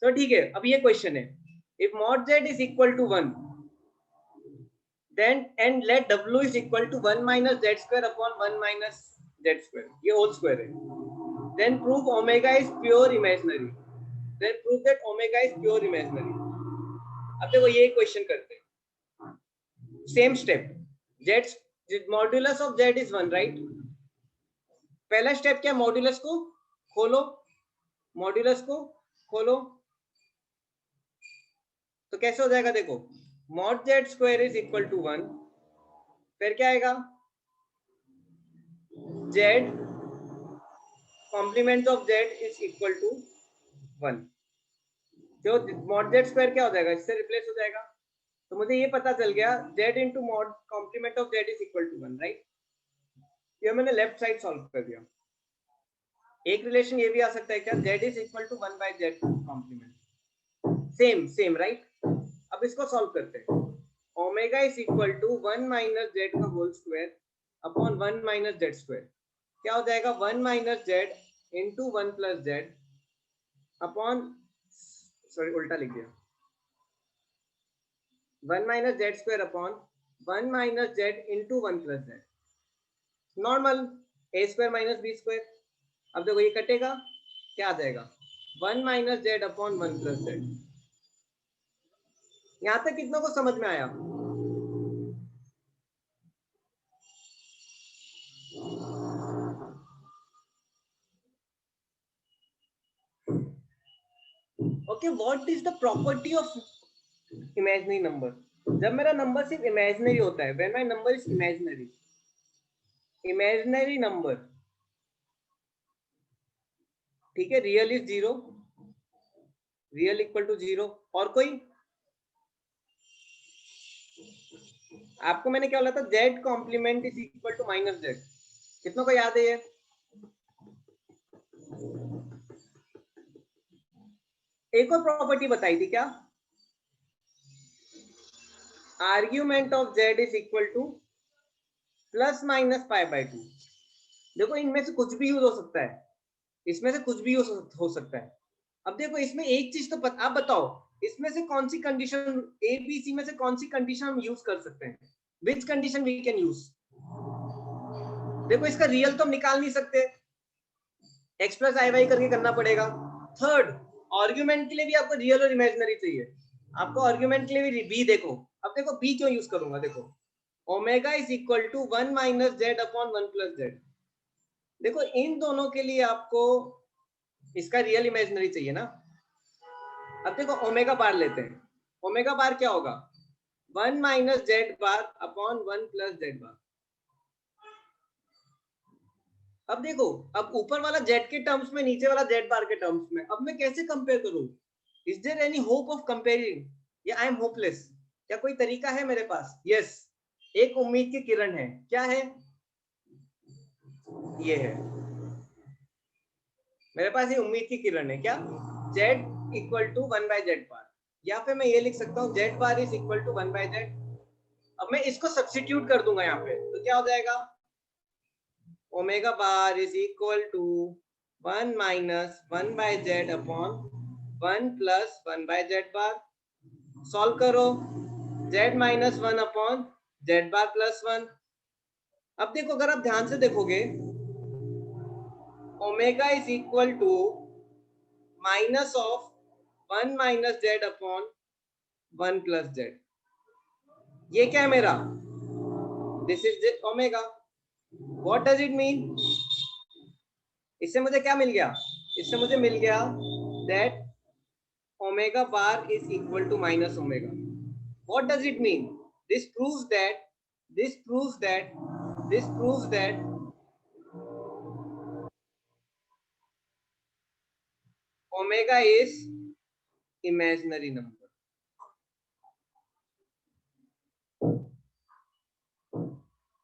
तो ठीक है, अब ये क्वेश्चन है if mod z is equal to 1 then and let w is equal to 1 minus z square upon 1 minus z square, ये होल स्क्वायर है। then prove omega is pure imaginary, then prove that omega is pure imaginary। अब देखो ये question करते हैं, same step. z modulus of z is 1 right? पहला step क्या, modulus को खोलो, मॉड्यूलस को खोलो, तो कैसे हो जाएगा देखो, mod z square is equal to 1, फिर क्या आएगा, z complement of z is equal to 1, जो मॉड जेड स्क्वायर क्या हो जाएगा, इससे रिप्लेस हो जाएगा। तो मुझे ये पता चल गया z into mod complement of z is equal to 1, right. ये मैंने लेफ्ट साइड सॉल्व कर दिया। एक रिलेशन ये भी आ सकता है क्या, Z is equal to 1 by Z complement, same right. अब इसको सॉल्व करते हैं, omega is equal to 1 minus Z का whole square upon 1 minus Z square, क्या हो जाएगा 1 minus Z into 1 plus Z upon, sorry उल्टा लिख दिया, 1 minus Z square upon 1 minus Z into 1 plus Z, normal A square minus B square. अब देखो ये कटेगा, क्या आ जाएगा 1 minus Z upon 1 plus z. यहां तक कितनों को समझ में आया? Okay, what is the property of imaginary number? जब मेरा नंबर सिर्फ इमेजिनरी होता है, when my number is imaginary, imaginary number, ठीक है, real is 0, real equal to 0, और कोई आपको मैंने क्या बोला था, z complement is equal to minus z, कितनों को याद है ये? एक और प्रॉपर्टी बताई थी क्या, argument of z is equal to plus minus pi by 2। देखो इनमें से कुछ भी यूज हो सकता है, इसमें से कुछ भी यूज हो सकता है। अब देखो इसमें एक चीज तो आप बताओ, इसमें से कौन सी कंडीशन, ए बी सी में से कौन सी कंडीशन हम यूज कर सकते हैं, which condition we can use? देखो इसका रियल तो हम निकाल नहीं सकते, एक्स प्लस आई वाई करके करना पड़ेगा। थर्ड, आर्ग्यूमेंट के लिए भी आपको रियल और इमेजिनरी चाहिए, आपको आर्ग्यूमेंट के लिए भी बी देखो। अब देखो बी क्यों यूज करूंगा, देखो omega is equal to 1 minus Z upon 1 plus z. देखो इन दोनों के लिए आपको इसका रियल इमेजिनरी चाहिए ना। अब देखो ओमेगा बार लेते हैं, ओमेगा बार क्या होगा 1 minus Z bar upon 1 plus Z bar. अब देखो, अब ऊपर वाला जेड के टर्म्स में, नीचे वाला जेड बार के टर्म्स में, अब मैं कैसे कंपेयर करूं? Is there any hope of comparing, या आई एम होपलेस? क्या कोई तरीका है मेरे पास? यस, एक उम्मीद की किरण है, क्या है, ये है मेरे पास, ये उम्मीद की किरण है, क्या, Z equal to 1 by Z bar, या फिर मैं ये लिख सकता हूँ Z bar is equal to 1 by Z. अब मैं इसको सब्स्टिट्यूट कर दूंगा यहाँ पे, तो क्या हो जाएगा, omega bar is equal to 1 minus 1 by z upon 1 plus 1 by Z bar. Solve करो, z minus 1 upon z bar plus 1। अब देखो अगर आप ध्यान से देखोगे, omega is equal to minus of 1 minus Z upon 1 plus Z, ये क्या है मेरा, this is omega. What does it mean? इससे मुझे क्या मिल गया, इससे मुझे मिल गया that omega bar is equal to minus omega. What does it mean? This proves that omega is imaginary number.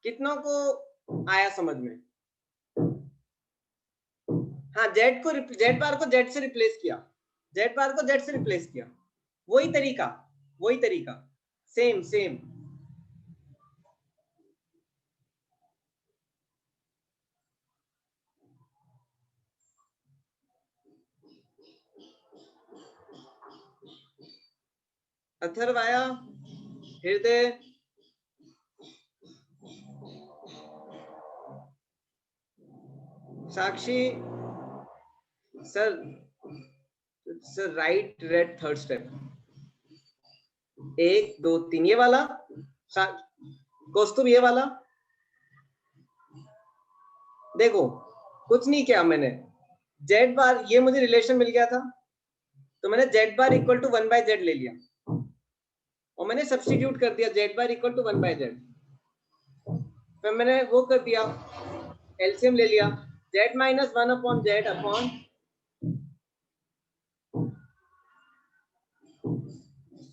कितनों को आया समझ में? हाँ, जेड बार को जेड से रिप्लेस किया, जेड बार को जेड से रिप्लेस किया, वही तरीका, सेम सेम। अथर्व आया, Hriday, Sakshi, sir right red third step, 1 2 3 ये वाला, कौस्तुभ ये वाला। देखो कुछ नहीं किया मैंने, जेड बार ये मुझे रिलेशन मिल गया था तो मैंने Z bar equal to 1/z ले लिया और मैंने सब्स्टिट्यूट कर दिया Z bar equal to 1/z। फिर मैंने वो कर दिया, एलसीएम ले लिया, z minus 1 upon Z upon,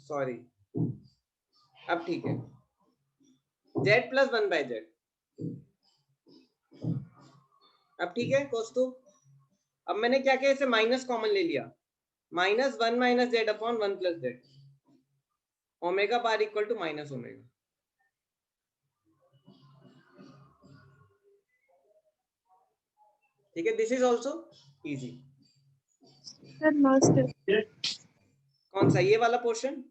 sorry अब ठीक है, z प्लस 1/z। अब ठीक है कोस्तु, अब मैंने क्या किया, इसे माइनस कॉमन ले लिया, minus 1 minus Z upon 1 plus z, omega bar equal to minus omega. ठीक है, this is also easy. Sir last कौन सा, ये वाला पोर्शन?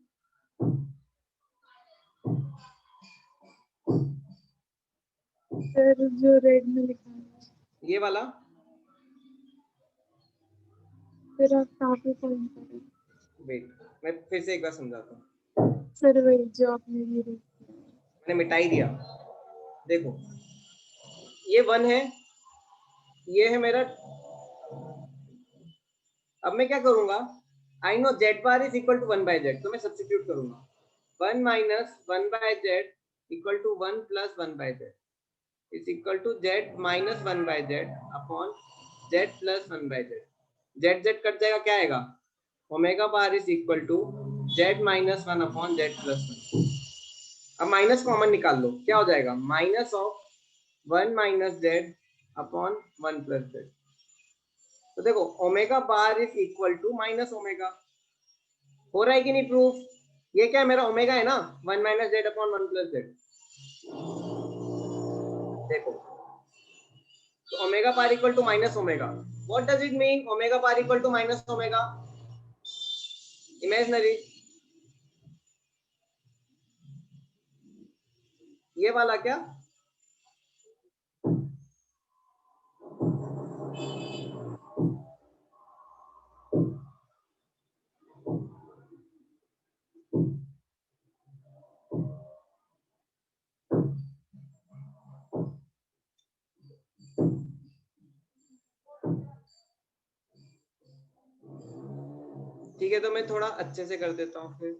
सर जो रेड में लिखा है, ये वाला? फिर आप कहाँ पे पॉइंट करें? वेट, मैं फिर से एक बार समझाता हूँ। सर वही जो आपने ये मैंने मिटा ही दिया, देखो ये 1 है, ये है मेरा। अब मैं क्या करूंगा, I know z bar is equal to 1/z, तो मैं सब्स्टिट्यूट करूंगा 1 minus 1/z equal to 1 plus 1/z is equal to z minus 1/z upon z plus 1/z। z z cut जाएगा, क्या आएगा, omega bar is equal to z minus 1 upon z plus 1। अब minus common निकाल लो, क्या हो जाएगा, minus of 1 minus z upon 1 plus z। तो देखो omega bar is equal to minus omega, हो रहा है कि नहीं प्रूफ? ये क्या है, मेरा ओमेगा है ना, 1 minus Z upon 1 plus z. देखो तो omega bar equal to minus omega, what does it mean, omega bar equal to minus omega, imaginary, ये वाला क्या, ठीक है तो मैं थोड़ा अच्छे से कर देता हूँ फिर।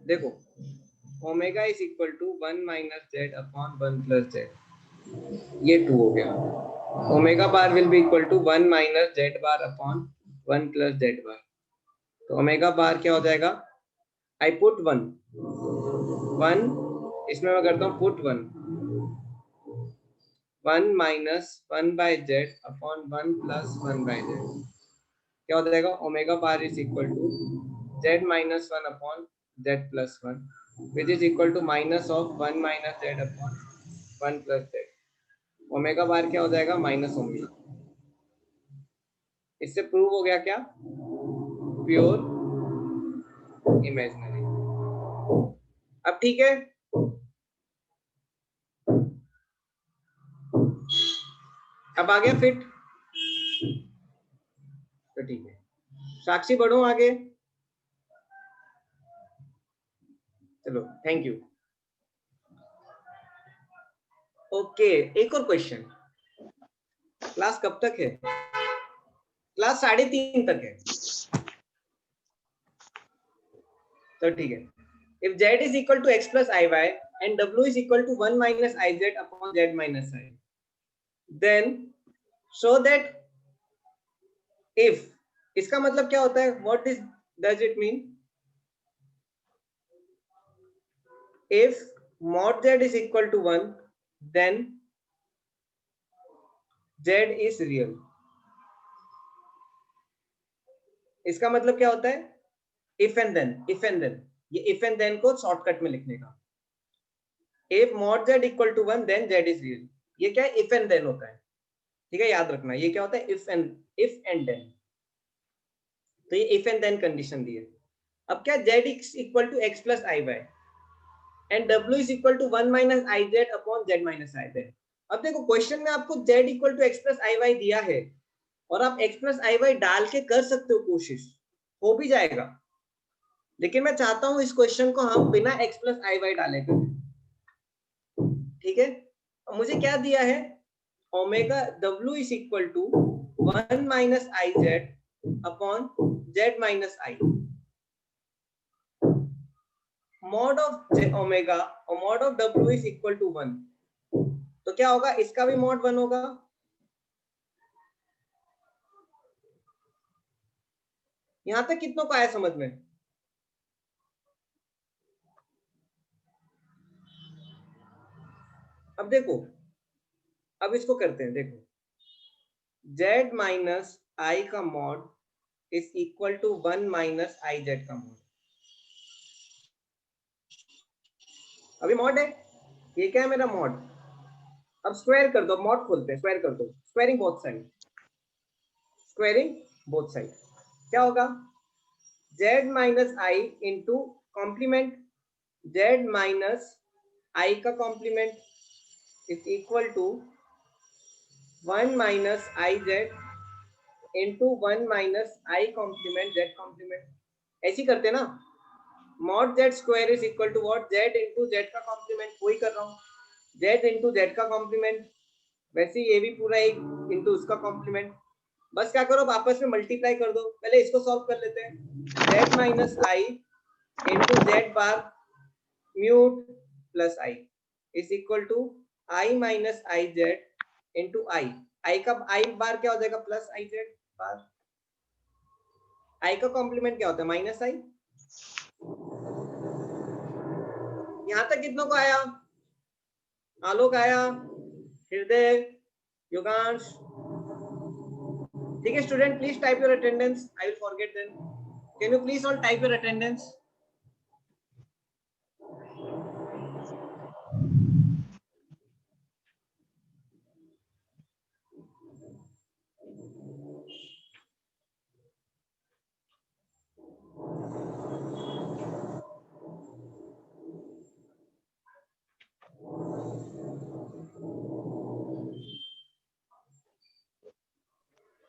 देखो omega is equal to 1 minus Z upon 1 plus Z, ये 2 हो गया। Omega bar will be equal to 1 minus Z bar upon 1 plus Z bar, तो ओमेगा बार क्या हो जाएगा, आई पुट 1 इसमें मैं करता हूँ put 1 minus 1/z upon 1 plus 1/z, क्या हो जाएगा, omega bar is equal to z minus 1 upon z plus 1 which is equal to minus of 1 minus z upon 1 plus z। Omega bar क्या हो जाएगा, माइनस ओमेगा। इससे prove हो गया क्या, प्योर इमेजिनरी। अब ठीक है, अब आ गया फिट, तो ठीक है साक्षी बढ़ो आगे, चलो थैंक यू। ओके एक और क्वेश्चन, क्लास कब तक है, क्लास 3:30 तक है, तो ठीक है। If z is equal to x plus iy and w is equal to 1 minus iz upon z minus i, then show that if, इसका मतलब क्या होता है, what does it mean? If mod z is equal to 1, then z is real। इसका मतलब क्या होता है, if and then, ये if and then को शॉर्टकट में लिखने का, if mod z equal to 1 then z is real, ये क्या है, if and then होता है, ठीक है याद रखना, ये क्या होता है, if and then, तो ये if and then कंडीशन दी है। अब क्या, z is equal to x plus iy and w is equal to 1 minus iz upon z minus iz। अब देखो क्वेश्चन में आपको z equal to x plus iy दिया है और आप x plus iy डाल के कर सकते हो, कोशिश हो भी जाएगा, लेकिन मैं चाहता हूं इस क्वेश्चन को हम बिना x plus iy डाले करें। ठीक है, अब मुझे क्या दिया है, omega W is equal to 1 minus I Z upon Z minus I, mod of omega और mod of W is equal to 1, तो क्या होगा, इसका भी मॉड 1 होगा। यहां तक कितनों को आया समझ में? अब देखो, अब इसको करते हैं, देखो z माइनस आई का mod is equal to 1 minus I z का मॉड। अभी मॉड है, ये क्या है मेरा मॉड। अब स्क्वायर कर दो, मॉड खोलते हैं, स्क्वायर कर दो, squaring both side, squaring both side, क्या होगा, z minus I into complement z minus i का complement is equal to 1 minus I Z into 1 minus i complement z complement. ऐसी करते ना, mod z square is equal to what, z into z का complement, वही कर रहा हूँ, z into z का कॉम्प्लीमेंट, वैसे ये भी पूरा एक इंटू उसका कॉम्प्लीमेंट। बस क्या करो, आपस में मल्टीप्लाई कर दो। पहले इसको सॉल्व कर लेते हैं, Z minus I into Z bar mute plus I is equal to I minus I Z into I का आई बार क्या हो जाएगा, प्लस आई जेड बार, आई का कॉम्प्लीमेंट क्या होता है, माइनस आई। यहां तक कितनों को आया, आलोक आया, हृदय, योगांश, ठीक है student, please type your attendance, I will forget them, can you please all type your attendance.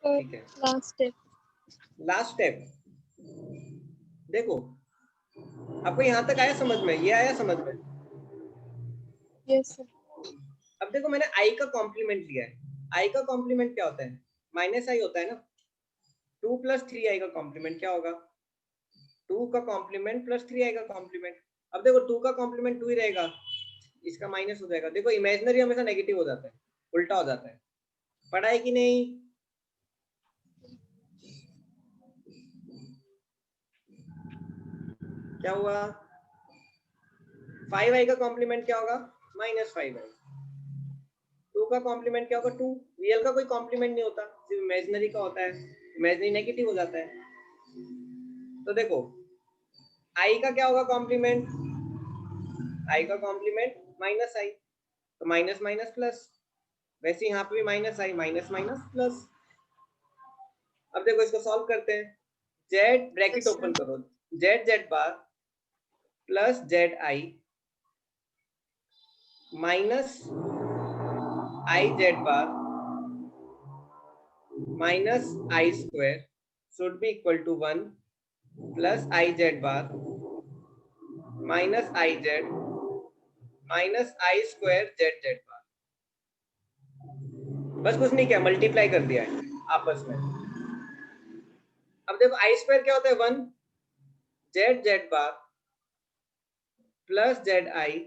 ठीक है, लास्ट स्टेप, देखो आपको यहां तक आया समझ में, ये आया समझ में? Yes sir. अब देखो मैंने आई का कॉम्प्लीमेंट लिया है, आई का कॉम्प्लीमेंट क्या होता है, माइनस आई होता है ना, 2 प्लस 3 आई का कॉम्प्लीमेंट क्या होगा, 2 का कॉम्प्लीमेंट प्लस 3 आई का कॉम्प्लीमेंट। अब देखो 2 का कॉम्प्लीमेंट 2 ही रहेगा, इसका माइनस हो जाएगा, देखो इमेजिनरी हमेशा नेगेटिव हो जाता है, उल्टा हो जाता है, पढ़ा है कि नहीं? क्या हुआ, 5 आई का कॉम्प्लीमेंट क्या होगा, माइनस 5 आई, 2 का कॉम्प्लीमेंट क्या होगा, 2, रियल का कोई कॉम्प्लीमेंट नहीं होता, सिर्फ इमेजिनरी का होता है, इमेजिनरी नेगेटिव हो जाता है। तो देखो आई का क्या होगा कॉम्प्लीमेंट, आई का कॉम्प्लीमेंट माइनस आई, तो माइनस माइनस प्लस, वैसे यहाँ पे भी minus i, minus minus plus. अब देखो इसको सॉल्व करते हैं, जेड ब्रैकेट ओपन करो, z z bar plus z i minus I z bar minus I square should be equal to 1 plus i z bar minus I z minus I square z z bar. बस कुछ नहीं किया, multiply कर दिया है आपस में। अब देखो आई स्क्वायर क्या होता है, 1 z z bar plus z i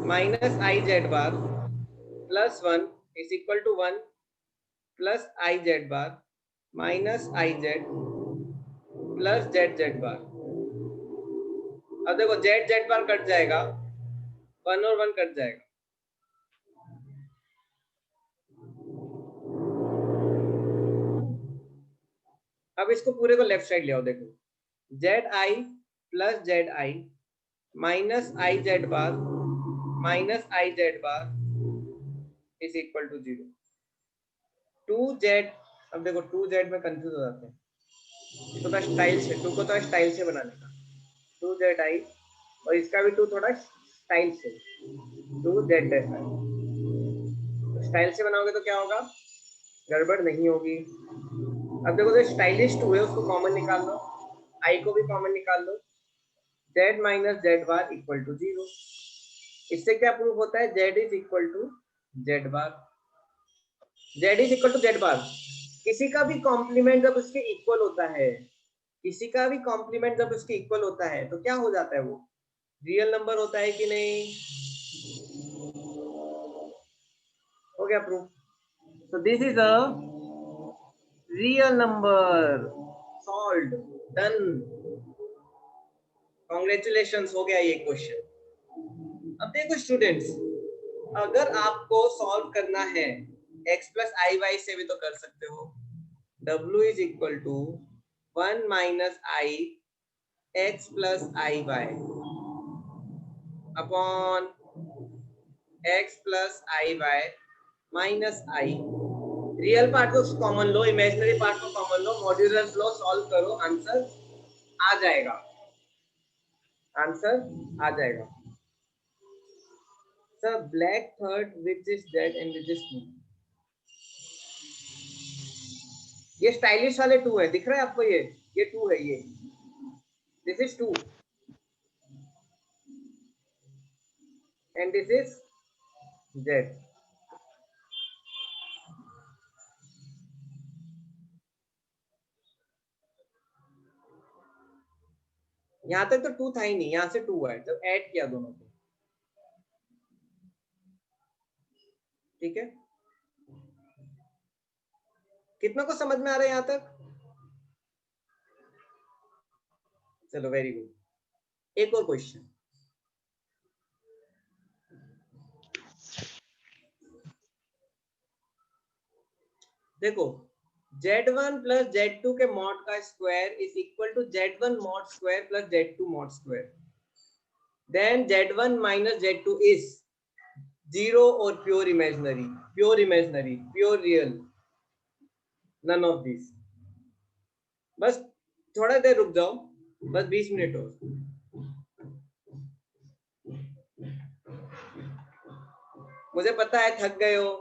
minus I z bar plus 1 is equal to 1 plus i z bar minus I z plus z z bar. अब देखो जेड जेड बार कट जाएगा, 1 और 1 कट जाएगा, अब इसको पूरे को लेफ्ट साइड ले आओ, देखो z i plus z i minus I z bar minus I z bar is equal to 0, 2z। अब देखो 2z में कंफ्यूज हो जाते हैं, इसको तो स्टाइल से, 2 को तो स्टाइल से बनाने का, 2zi और इसका भी 2 थोड़ा स्टाइल से, 2z स्टाइल से बनाओगे तो क्या होगा, गड़बड़ नहीं होगी। अब देखो जो स्टाइलिश 2 है उसको कॉमन निकाल लो, आई को भी कॉमन निकाल लो, z minus Z bar equal to 0, इससे क्या प्रूफ होता है? z is equal to z bar. z is equal to z bar. किसी का भी कॉम्प्लीमेंट जब उसके इक्वल होता है, किसी का भी कॉम्प्लीमेंट जब उसके इक्वल होता है तो क्या हो जाता है? वो रियल नंबर होता है कि नहीं? हो गया proof. So this is a real number solved, done. Congratulations, हो गया ये क्वेश्चन। अब देखो स्टूडेंट्स, अगर आपको सॉल्व करना है x प्लस आई वाई से भी तो कर सकते हो। w is equal to 1 minus I x plus I y upon x plus I y minus i. Real part को कॉमन लो, इमेजिनरी पार्ट को कॉमन लो, मॉड्यूलस लो, सॉल्व करो, आंसर आ जाएगा। आंसर आ जाएगा। Sir black third which is dead end which is two. ये स्टाइलिश वाले टू है, दिख रहा है आपको? ये टू है, ये this is two and this is Z. यहां तक तो टू था ही नहीं, यहां से टू है जब ऐड किया दोनों को। ठीक है, कितना को समझ में आ रहा है यहां तक? चलो वेरी गुड। एक और क्वेश्चन देखो, Z1 प्लस Z2 के मॉड का square is equal to Z1 mod square plus Z2 mod square. Then Z1 minus Z2 is zero और pure imaginary, pure imaginary, pure real, none of this. बस थोड़ा देर रुक जाओ, बस 20 मिनट और। मुझे पता है थक गए हो,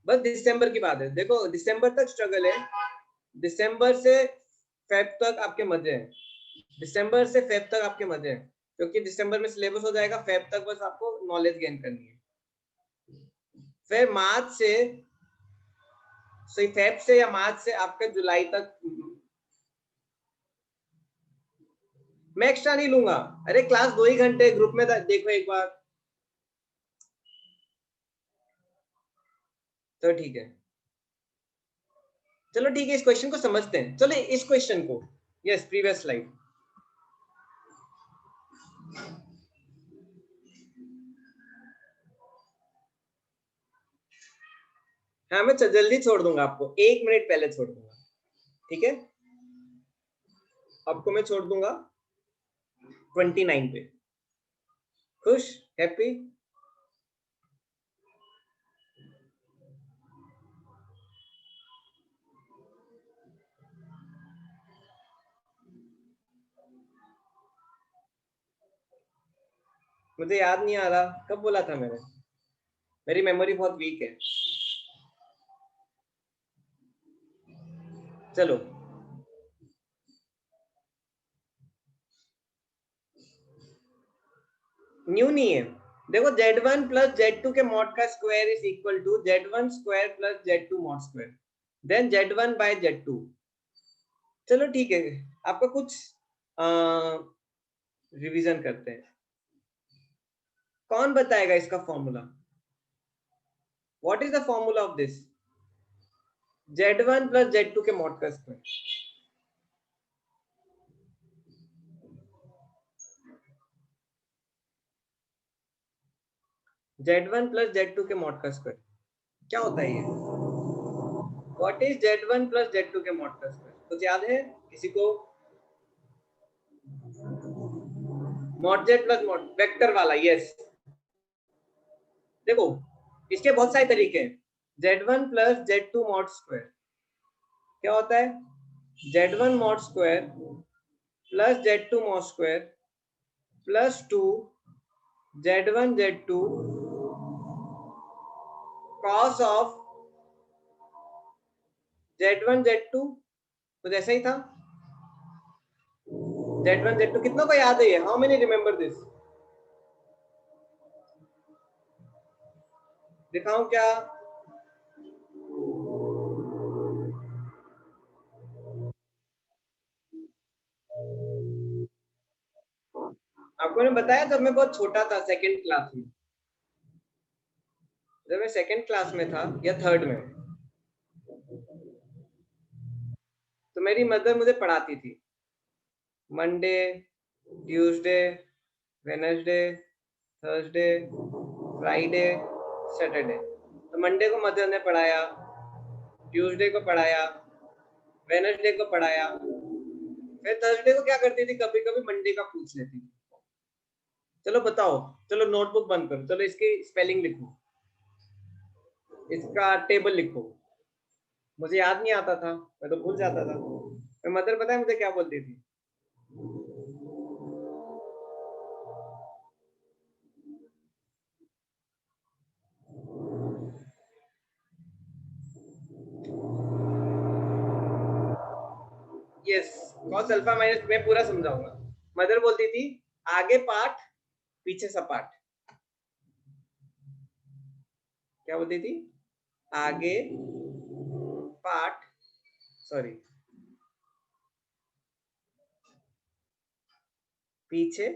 बस दिसंबर की बात है। देखो दिसंबर तक स्ट्रगल है, दिसंबर से फेब तक आपके मजे हैं, दिसंबर से फेब तक आपके मजे हैं, क्योंकि दिसंबर में सिलेबस हो जाएगा, फेब तक बस आपको नॉलेज गेन करनी है। फिर मार्च से, सही फेब से या मार्च से आपके जुलाई तक मैं एक्स्ट्रा नहीं लूंगा। अरे क्लास 2 ही घंटे ग्रुप में देखो एक बार, तो ठीक है। चलो ठीक है, इस क्वेश्चन को समझते हैं। चलो इस क्वेश्चन को, यस प्रीवियस स्लाइड। हाँ मैं जल्दी छोड़ दूंगा आपको, 1 मिनट पहले छोड़ दूंगा, ठीक है? आपको मैं छोड़ दूंगा 29 पे। खुश, हैप्पी? मुझे याद नहीं आ रहा कब बोला था मैंने, मेरी मेमोरी बहुत वीक है। चलो न्यू नहीं है। देखो Z1 प्लस Z2 के मॉड का square is equal to Z1 square plus Z2 mod square, then Z1 by Z2। चलो ठीक है, आपका कुछ रिवीजन करते हैं। कौन बताएगा इसका formula? What is the formula of this? Z1 प्लस Z2 के मॉड का स्क्वायर। Z1 प्लस Z2 के मॉड का स्क्वायर क्या होता है ये? व्हाट इज Z1 प्लस Z2 के मॉड का स्क्वायर? कुछ याद है किसी को? Mod Z plus mod vector वाला, यस। देखो इसके बहुत सारे तरीके हैं। Z1 प्लस Z2 मॉड स्क्वायर क्या होता है? Z1 mod square plus Z2 mod square plus 2 Z1 Z2 cos of Z1 Z2, कुछ ऐसा ही था। Z1 Z2 कितनों को याद है ये? How many remember this? दिखाऊं क्या? आपको ने बताया जब मैं बहुत छोटा था, सेकंड क्लास में, जब मैं सेकंड क्लास में था या थर्ड में, तो मेरी मदर मुझे पढ़ाती थी। Monday, Tuesday, Wednesday, Thursday, Friday, Saturday. तो मंडे को मदर ने पढ़ाया, ट्यूसडे को पढ़ाया, वेडनेसडे को पढ़ाया, फिर थर्सडे को क्या करती थी, कभी कभी मंडे का पूछ लेती थी। चलो बताओ, चलो नोटबुक बंद करो, चलो इसकी स्पेलिंग लिखो, इसका टेबल लिखो। मुझे याद नहीं आता था, मैं तो भूल जाता था। मैं मदर पता है मुझे क्या बोलती थी? यस, कॉस अल्फा माइनस, मैं पूरा समझाऊंगा। मदर बोलती थी आगे पाठ पीछे सपाट। क्या बोलती थी? आगे पाठ, सॉरी, पीछे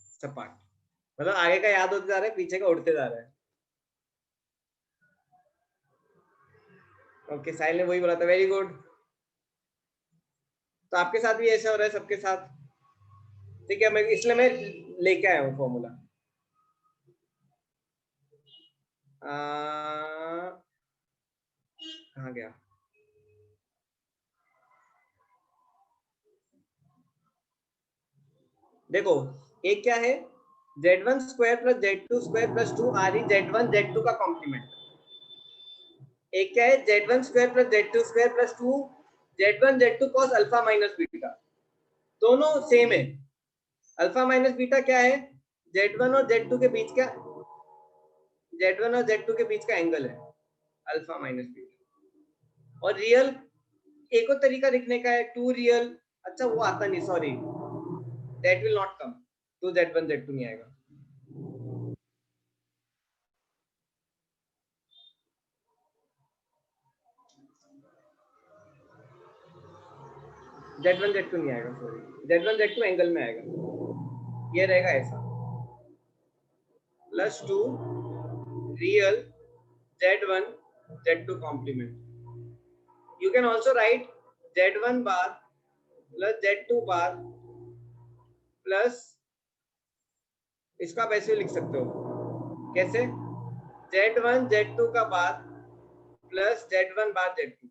सपाट। मतलब आगे का याद होते जा रहा है, पीछे का उड़ते जा रहा है। ओके, साहिल ने वही बोला था, वेरी गुड। तो आपके साथ भी ऐसा हो रहा है, सबके साथ? ठीक है, मैं इसलिए मैं लेके आया हूँ फॉर्मूला। कहाँ गया? देखो, एक क्या है, z1 square plus z2 square plus 2 R z1 z2 का कॉम्प्लीमेंट। एक क्या है, z1 square plus z2 square plus 2 z1 z2 cos alpha minus beta. दोनों सेम है। अल्फा माइनस बीटा क्या है? z1 और z2 के बीच का, z1 और z2 के बीच का एंगल है अल्फा माइनस बीटा। और रियल, एक और तरीका लिखने का है, टू रियल, अच्छा वो आता नहीं, sorry, that will not come, तो z1 z2 नहीं आएगा। z1 z2 नहीं आएगा, सॉरी, z1 z2 एंगल में आएगा, ये रहेगा ऐसा, plus 2 real z1 z2 complement. You can also write z1 bar plus z2 bar plus, इसका आप ऐसे लिख सकते हो, कैसे? z1 z2 का bar plus z1 bar z2,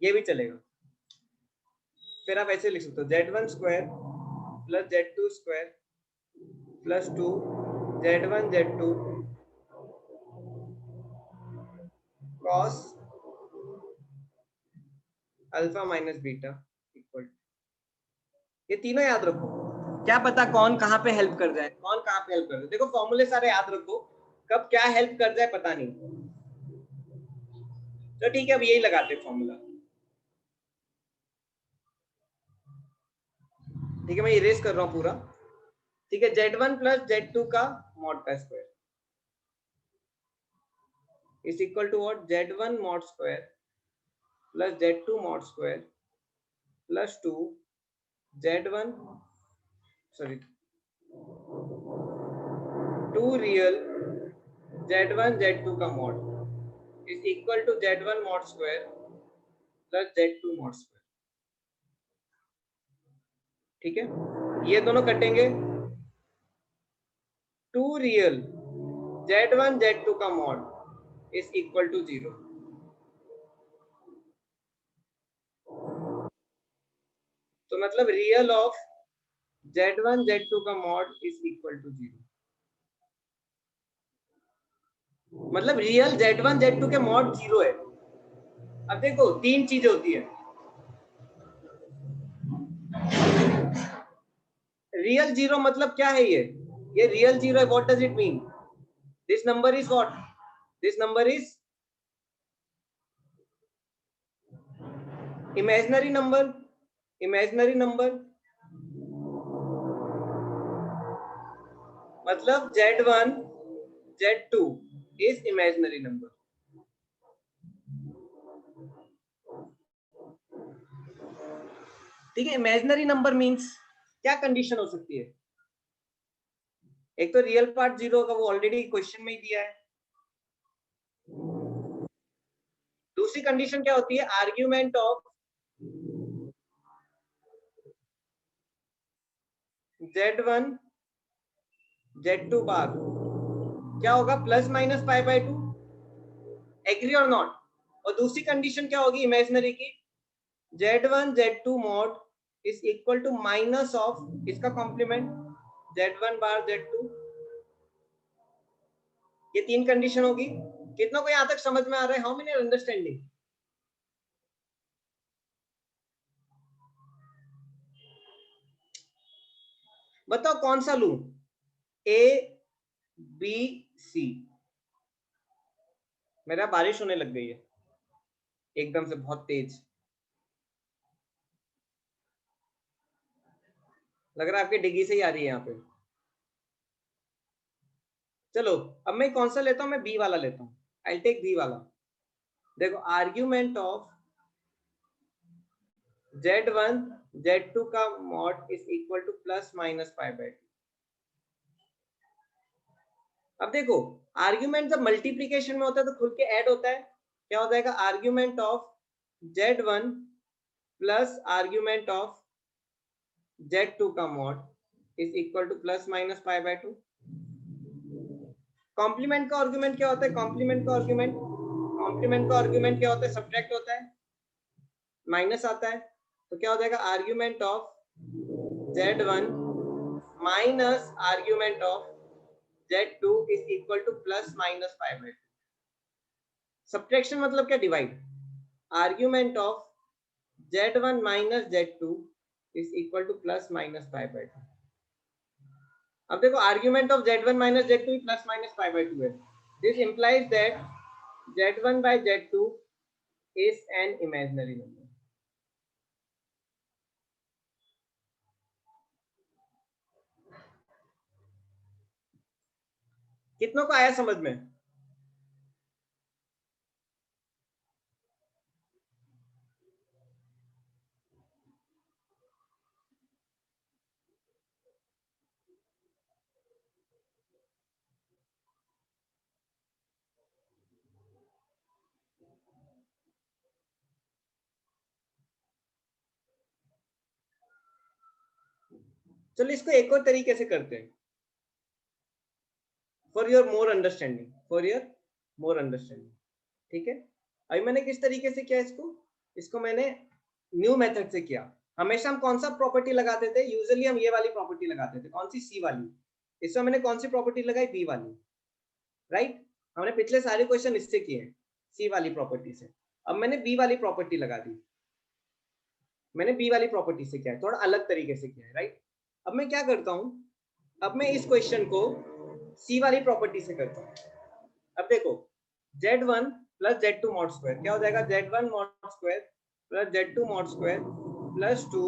ये भी चलेगा। फिर आप ऐसे लिख सकते हो, z1 square plus z2 square plus 2 z1 z2 cos alpha minus beta equal. ये तीनों याद रखो, क्या पता कौन कहाँ पे हेल्प कर जाए, कौन कहाँ पे हेल्प कर जाए। देखो फॉर्मूले सारे याद रखो, कब क्या हेल्प कर जाए पता नहीं। तो ठीक है, अब यही लगाते फॉर्मूला। ठीक है, मैं इरेज कर रहा हूँ पूरा। ठीक है, z1 प्लस z2 का मॉड का square is equal to what, z1 mod square plus z2 mod square plus 2 z1, sorry, 2 real z1 z2 का mod is equal to z1 mod square plus z2 mod square. ठीक है, ये दोनों कटेंगे, 2 real z1 z2 का mod is equal to 0। तो मतलब real of z1 z2 का मॉड इज इक्वल टू 0। मतलब रियल z1 z2 के मॉड 0 है। अब देखो तीन चीजें होती है, रियल 0 मतलब क्या है, ये रियल 0 है। What does it mean? This number is what, this number is imaginary number. Imaginary number मतलब z1 Z2 is imaginary number. ठीक है, इमेजिनरी नंबर मींस क्या कंडीशन हो सकती है? एक तो रियल पार्ट 0 का, वो ऑलरेडी क्वेश्चन में ही दिया है। दूसरी कंडीशन क्या होती है? Argument of Z1 Z2 bar क्या होगा? Plus minus pi by 2। Agree और नॉट? और दूसरी कंडीशन क्या होगी इमेजिनरी की? Z1 Z2 mod is equal to minus of इसका कॉम्प्लीमेंट Z1 बार Z2। ये तीन कंडीशन होगी। कितनों को यहां तक समझ में आ रहा है? How many are understanding? बताओ कौन सा लूं? A B C। मेरा बारिश होने लग गई है एकदम से बहुत तेज। लग रहा है आपकी डिग्गी से ही आ रही है यहाँ पे। चलो अब मैं कौन सा लेता हूं? मैं बी वाला लेता हूँ। आई टेक बी वाला। देखो आर्ग्यूमेंट ऑफ Z1 Z2 का mod is equal to plus minus pi by 2। अब देखो आर्ग्यूमेंट जब मल्टीप्लीकेशन में होता है तो खुल के ऐड होता है। क्या हो जाएगा? Argument of Z1 plus argument of Z2 का mod is equal to plus minus pi by 2। Complement का आर्ग्यूमेंट क्या होता है? कॉम्प्लीमेंट का आर्ग्यूमेंट क्या होता है? सब्ट्रैक्ट होता है, माइनस आता है। तो क्या हो जाएगा? Argument of Z1 minus argument of Z2 is equal to plus minus pi by 2। Subtraction मतलब क्या? Divide. Argument of Z1 minus Z2 is equal to plus minus pi by 2। अब देखो argument of Z1 minus Z2 plus minus pi by 2 है। This implies that Z1 by Z2 is an imaginary number. कितनों को आया समझ में? चलो इसको एक और तरीके से करते हैं फॉर योर मोर अंडरस्टैंडिंग। ठीक है, अभी मैंने किस तरीके से किया इसको मैंने न्यू मेथड से किया। हमेशा हम कौन सा प्रॉपर्टी लगाते थे? यूजुअली हम ये वाली प्रॉपर्टी लगाते थे। कौन सी? सी वाली। इसमें मैंने कौन सी प्रॉपर्टी लगाई? बी वाली। राइट, हमने पिछले सारे क्वेश्चन इससे किए हैं, सी वाली प्रॉपर्टी से। अब मैंने बी वाली प्रॉपर्टी लगा दी। मैंने बी वाली प्रॉपर्टी से किया है, थोड़ा अलग तरीके से किया है। राइट, अब मैं क्या करता हूं? अब मैं इस क्वेश्चन को सी वाली प्रॉपर्टी से करता हूं। अब देखो Z1 प्लस Z2 मॉड स्क्वायर क्या हो जाएगा? Z1 mod square plus Z2 mod square plus 2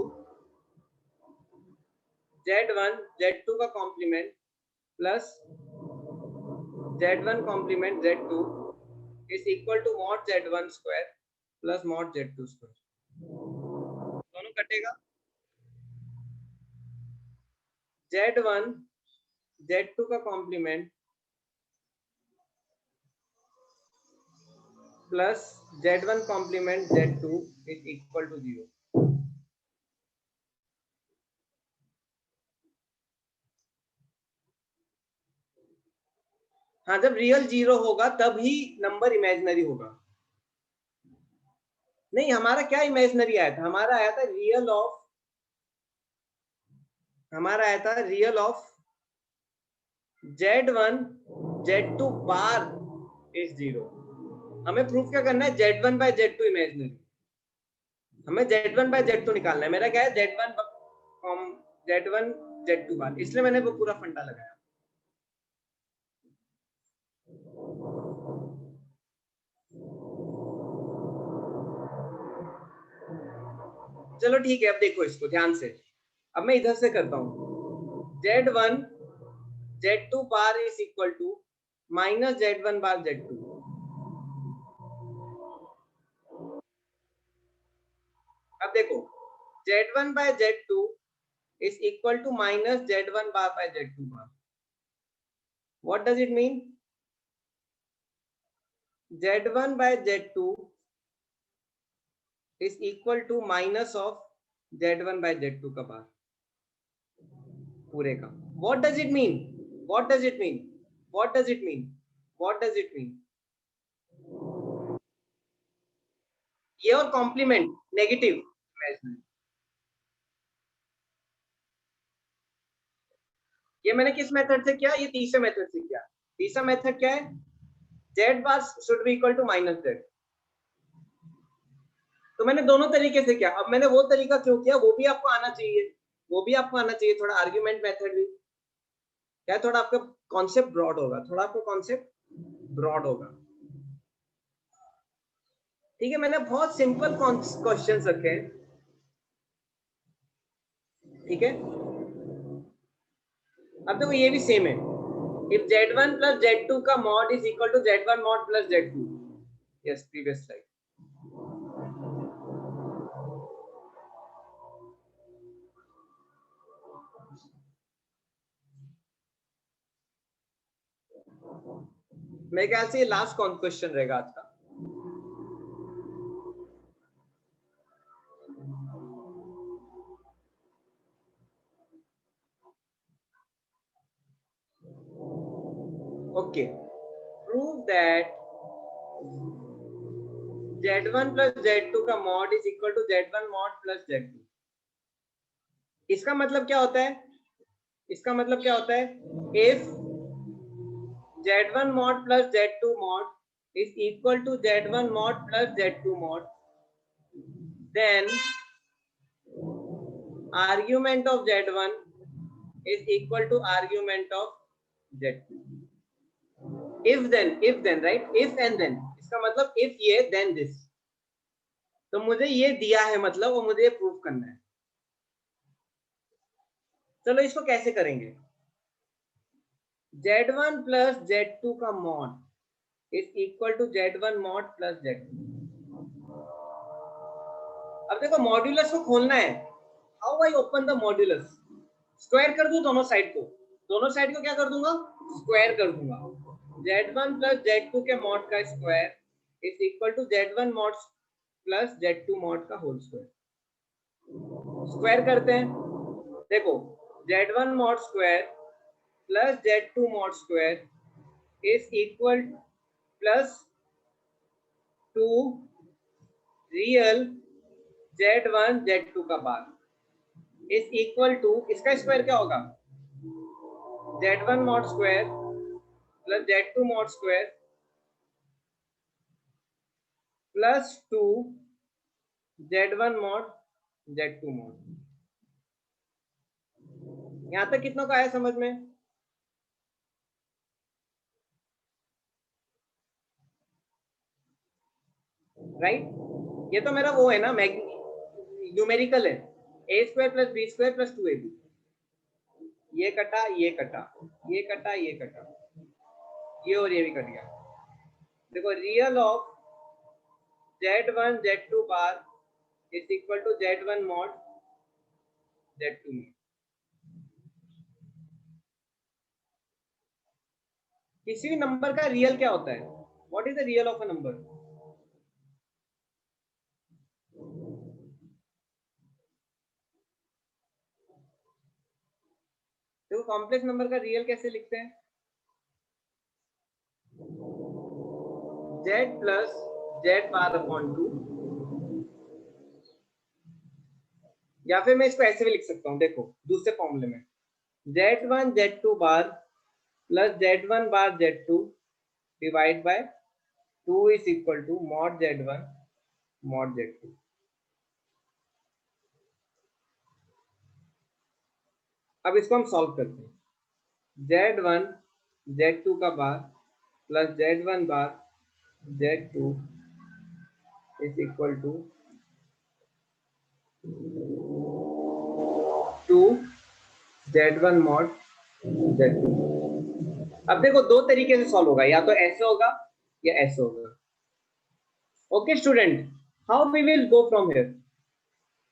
Z1 Z2 का complement plus Z1 complement Z2 is equal to mod Z1 square plus mod Z2 square. दोनों कटेगा। Z1 Z2 का complement plus Z1 complement Z2 is equal to 0। हाँ, जब real 0 होगा तब ही number imaginary होगा। नहीं, हमारा क्या इमेजिनरी आया था? हमारा आया था real of Z1 Z2 bar is 0। हमें प्रूफ क्या करना है? Z1 by Z2 imaginary. हमें Z1 by Z2 निकालना है। मेरा क्या है? Z1 Z2 बार, इसलिए मैंने वो पूरा फंडा लगाया। चलो ठीक है, अब देखो इसको ध्यान से। अब मैं इधर से करता हूं। Z1 Z2 bar is equal to minus Z1 bar Z2। अब देखो Z1 by Z2 is equal to minus Z1 bar by Z2 bar. What does it mean? Z1 by Z2 is equal to minus of Z1 by Z2 का बार पूरे का। What does it mean? What does it mean? What does it mean? What does it mean? ये और complement negative imaginary, ये मैंने किस method से किया? ये तीसरे मेथड से किया। तीसरा मेथड क्या है? Z bar should be equal to minus Z। तो मैंने दोनों तरीके से किया। अब मैंने वो तरीका क्यों किया वो भी आपको आना चाहिए, वो भी आपको आना चाहिए। थोड़ा आर्ग्यूमेंट मेथड भी क्या है, थोड़ा आपका कॉन्सेप्ट ब्रॉड होगा, थोड़ा आपको कॉन्सेप्ट ब्रॉड होगा। ठीक है, मैंने बहुत सिंपल क्वेश्चंस रखे हैं। ठीक है, अब देखो ये भी सेम है। इफ Z1 प्लस Z2 का mod is equal to Z1 mod plus Z2। Yes, previous slide. मेरे ख्याल से ये लास्ट क्वेश्चन रहेगा आज का। ओके, प्रूव दैट Z1 प्लस Z2 का mod is equal to Z1 mod plus Z2। इसका मतलब क्या होता है? इसका मतलब क्या होता है? If Z1 mod plus Z2 mod is equal to Z1 mod plus Z2 mod, then argument of Z1 is equal to argument of Z2. If then, right? If and then, इसका मतलब if ये then this। तो मुझे ये दिया है मतलब, और मुझे ये प्रूफ करना है। चलो इसको कैसे करेंगे? Z1 प्लस Z2 का mod is equal to Z1 mod plus Z2। अब देखो मॉड्यूलस को खोलना है। How I open the modulus? Square कर दूं दोनों साइड को। दोनों साइड को क्या कर दूंगा? स्क्वायर कर दूंगा। Z1 प्लस Z2 के मॉड का square is equal to Z1 mod plus Z2 mod का होल स्क्वायर। स्क्वायर करते हैं। देखो Z1 mod square plus Z2 mod square is equal plus two real Z1 Z2 का बार इज इक्वल टू, इसका square क्या होगा? Z1 mod square plus Z2 mod square plus 2 Z1 mod Z2 mod. यहां तक कितना का आया समझ में? राइट? ये तो मेरा वो है ना, न्यूमेरिकल है। A square plus b square plus 2ab। ये कटा, ये कटा, ये कटा, ये कटा, ये और ये भी कट गया। देखो real of Z1 Z2 bar is equal to Z1 mod Z2 mod. किसी भी नंबर का रियल क्या होता है? What is the real of a number? देखो कॉम्प्लेक्स नंबर का रियल कैसे लिखते हैं? Z plus Z bar upon 2, या फिर मैं इसको ऐसे भी लिख सकता हूं। देखो दूसरे फॉर्मूले में Z1 Z2 bar plus Z1 bar Z2 divide by 2 is equal to mod Z1 mod Z2। अब इसको हम सॉल्व करते हैं। Z1 Z2 का bar plus Z1 bar Z2 is equal to 2 Z1 mod Z2। अब देखो दो तरीके से सॉल्व होगा, या तो ऐसे होगा या ऐसे होगा। Okay student, how we will go from here?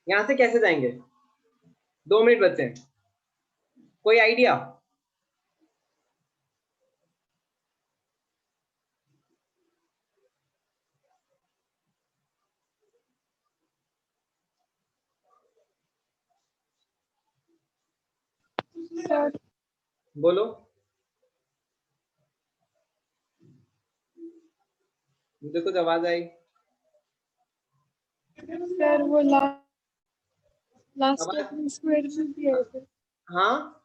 यहां से कैसे जाएंगे? 2 मिनट बचे हैं, कोई आइडिया? सर बोलो। मुझे कुछ आवाज आई। सर वो लास्ट आवाज। स्टेप में स्क्वायर क्यों किया है सर? हाँ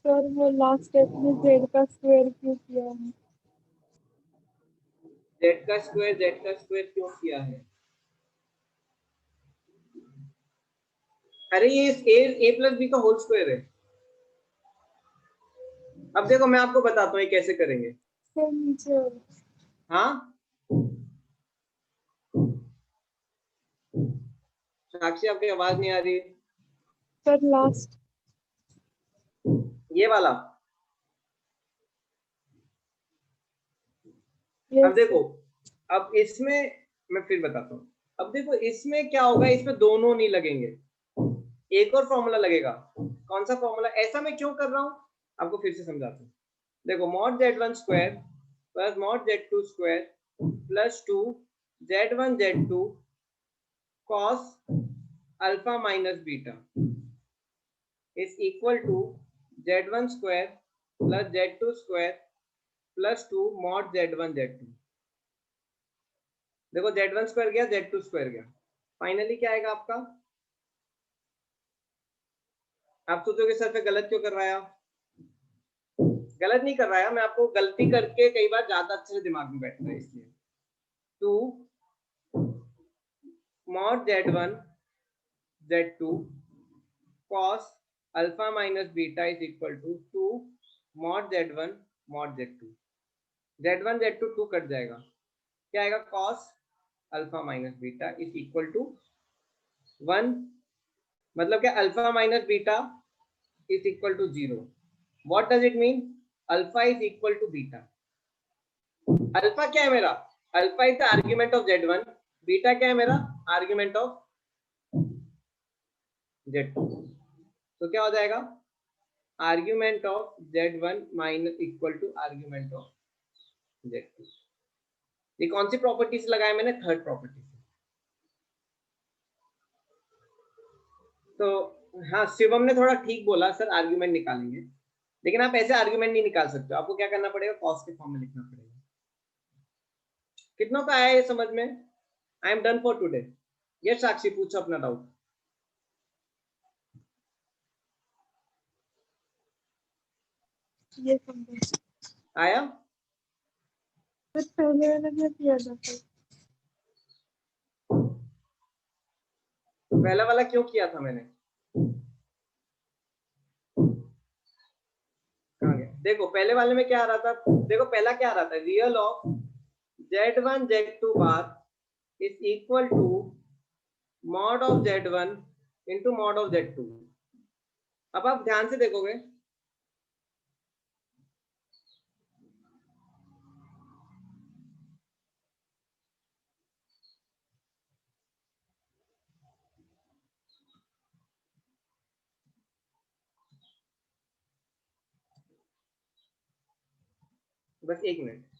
सर वो लास्ट स्टेप में z का स्क्वायर क्यों किया है? जेड का स्क्वायर क्यों किया है? अरे ये ए प्लस बी का होल स्क्वायर है। अब देखो मैं आपको बताता हूँ ये कैसे करेंगे। सर नीचे और हाँ साक्षी आपकी आवाज नहीं आ रही है। सर लास्ट ये वाला। अब यस देखो, अब इसमें मैं फिर बताता हूँ। अब देखो इसमें क्या होगा, इसमें दोनों नहीं लगेंगे, एक और फॉर्मूला लगेगा। कौन सा फॉर्मूला? ऐसा मैं क्यों कर रहा हूँ आपको फिर से समझाता हूँ। देखो mod z1 square plus mod z2 square plus 2 z1 z2 cos alpha minus beta is equal to z1 square plus z2 square plus 2 mod z1 z2। देखो z1 स्क्वायर गया, z2 स्क्वायर गया, फाइनली क्या आएगा आपका? आप सोचोगे sir पे गलत क्यों करवाया? गलत नहीं कर रहा है, मैं आपको गलती करके कई बार ज्यादा अच्छे से दिमाग में बैठता है इसलिए। 2 mod z1 z2 cos alpha minus beta is equal to 2 mod z1 mod z2। z1 z2 2 cut जाएगा, क्या आएगा? cos alpha minus beta is equal to 1। मतलब क्या? Alpha minus beta is equal to 0। What does it mean? Alpha is equal to beta. Alpha क्या है मेरा? Alpha is the argument of z1, beta क्या है मेरा? Argument of z2। तो क्या हो जाएगा? Argument of z1 minus equal to argument of z2। ये कौन सी प्रॉपर्टी से लगाया मैंने? थर्ड प्रॉपर्टी से। तो हाँ शिवम ने थोड़ा ठीक बोला सर, आर्ग्यूमेंट निकालेंगे, लेकिन आप ऐसे आर्ग्यूमेंट नहीं निकाल सकते, आपको क्या करना पड़ेगा? कॉस के फॉर्म में लिखना पड़ेगा। कितनों का आया ये समझ में? I am done for today. ये साक्षी पूछो अपना डाउट। ये समझो। आया? सर पहले वाला क्या किया था सर? पहला वाला क्यों किया था मैंने? कहाँ गया? देखो पहले वाले में क्या आ रहा था, देखो पहला क्या आ रहा था? Real of z1 z2 bar is equal to mod of z1 into mod of z2। अब आप ध्यान से देखोगे, बस एक मिनट।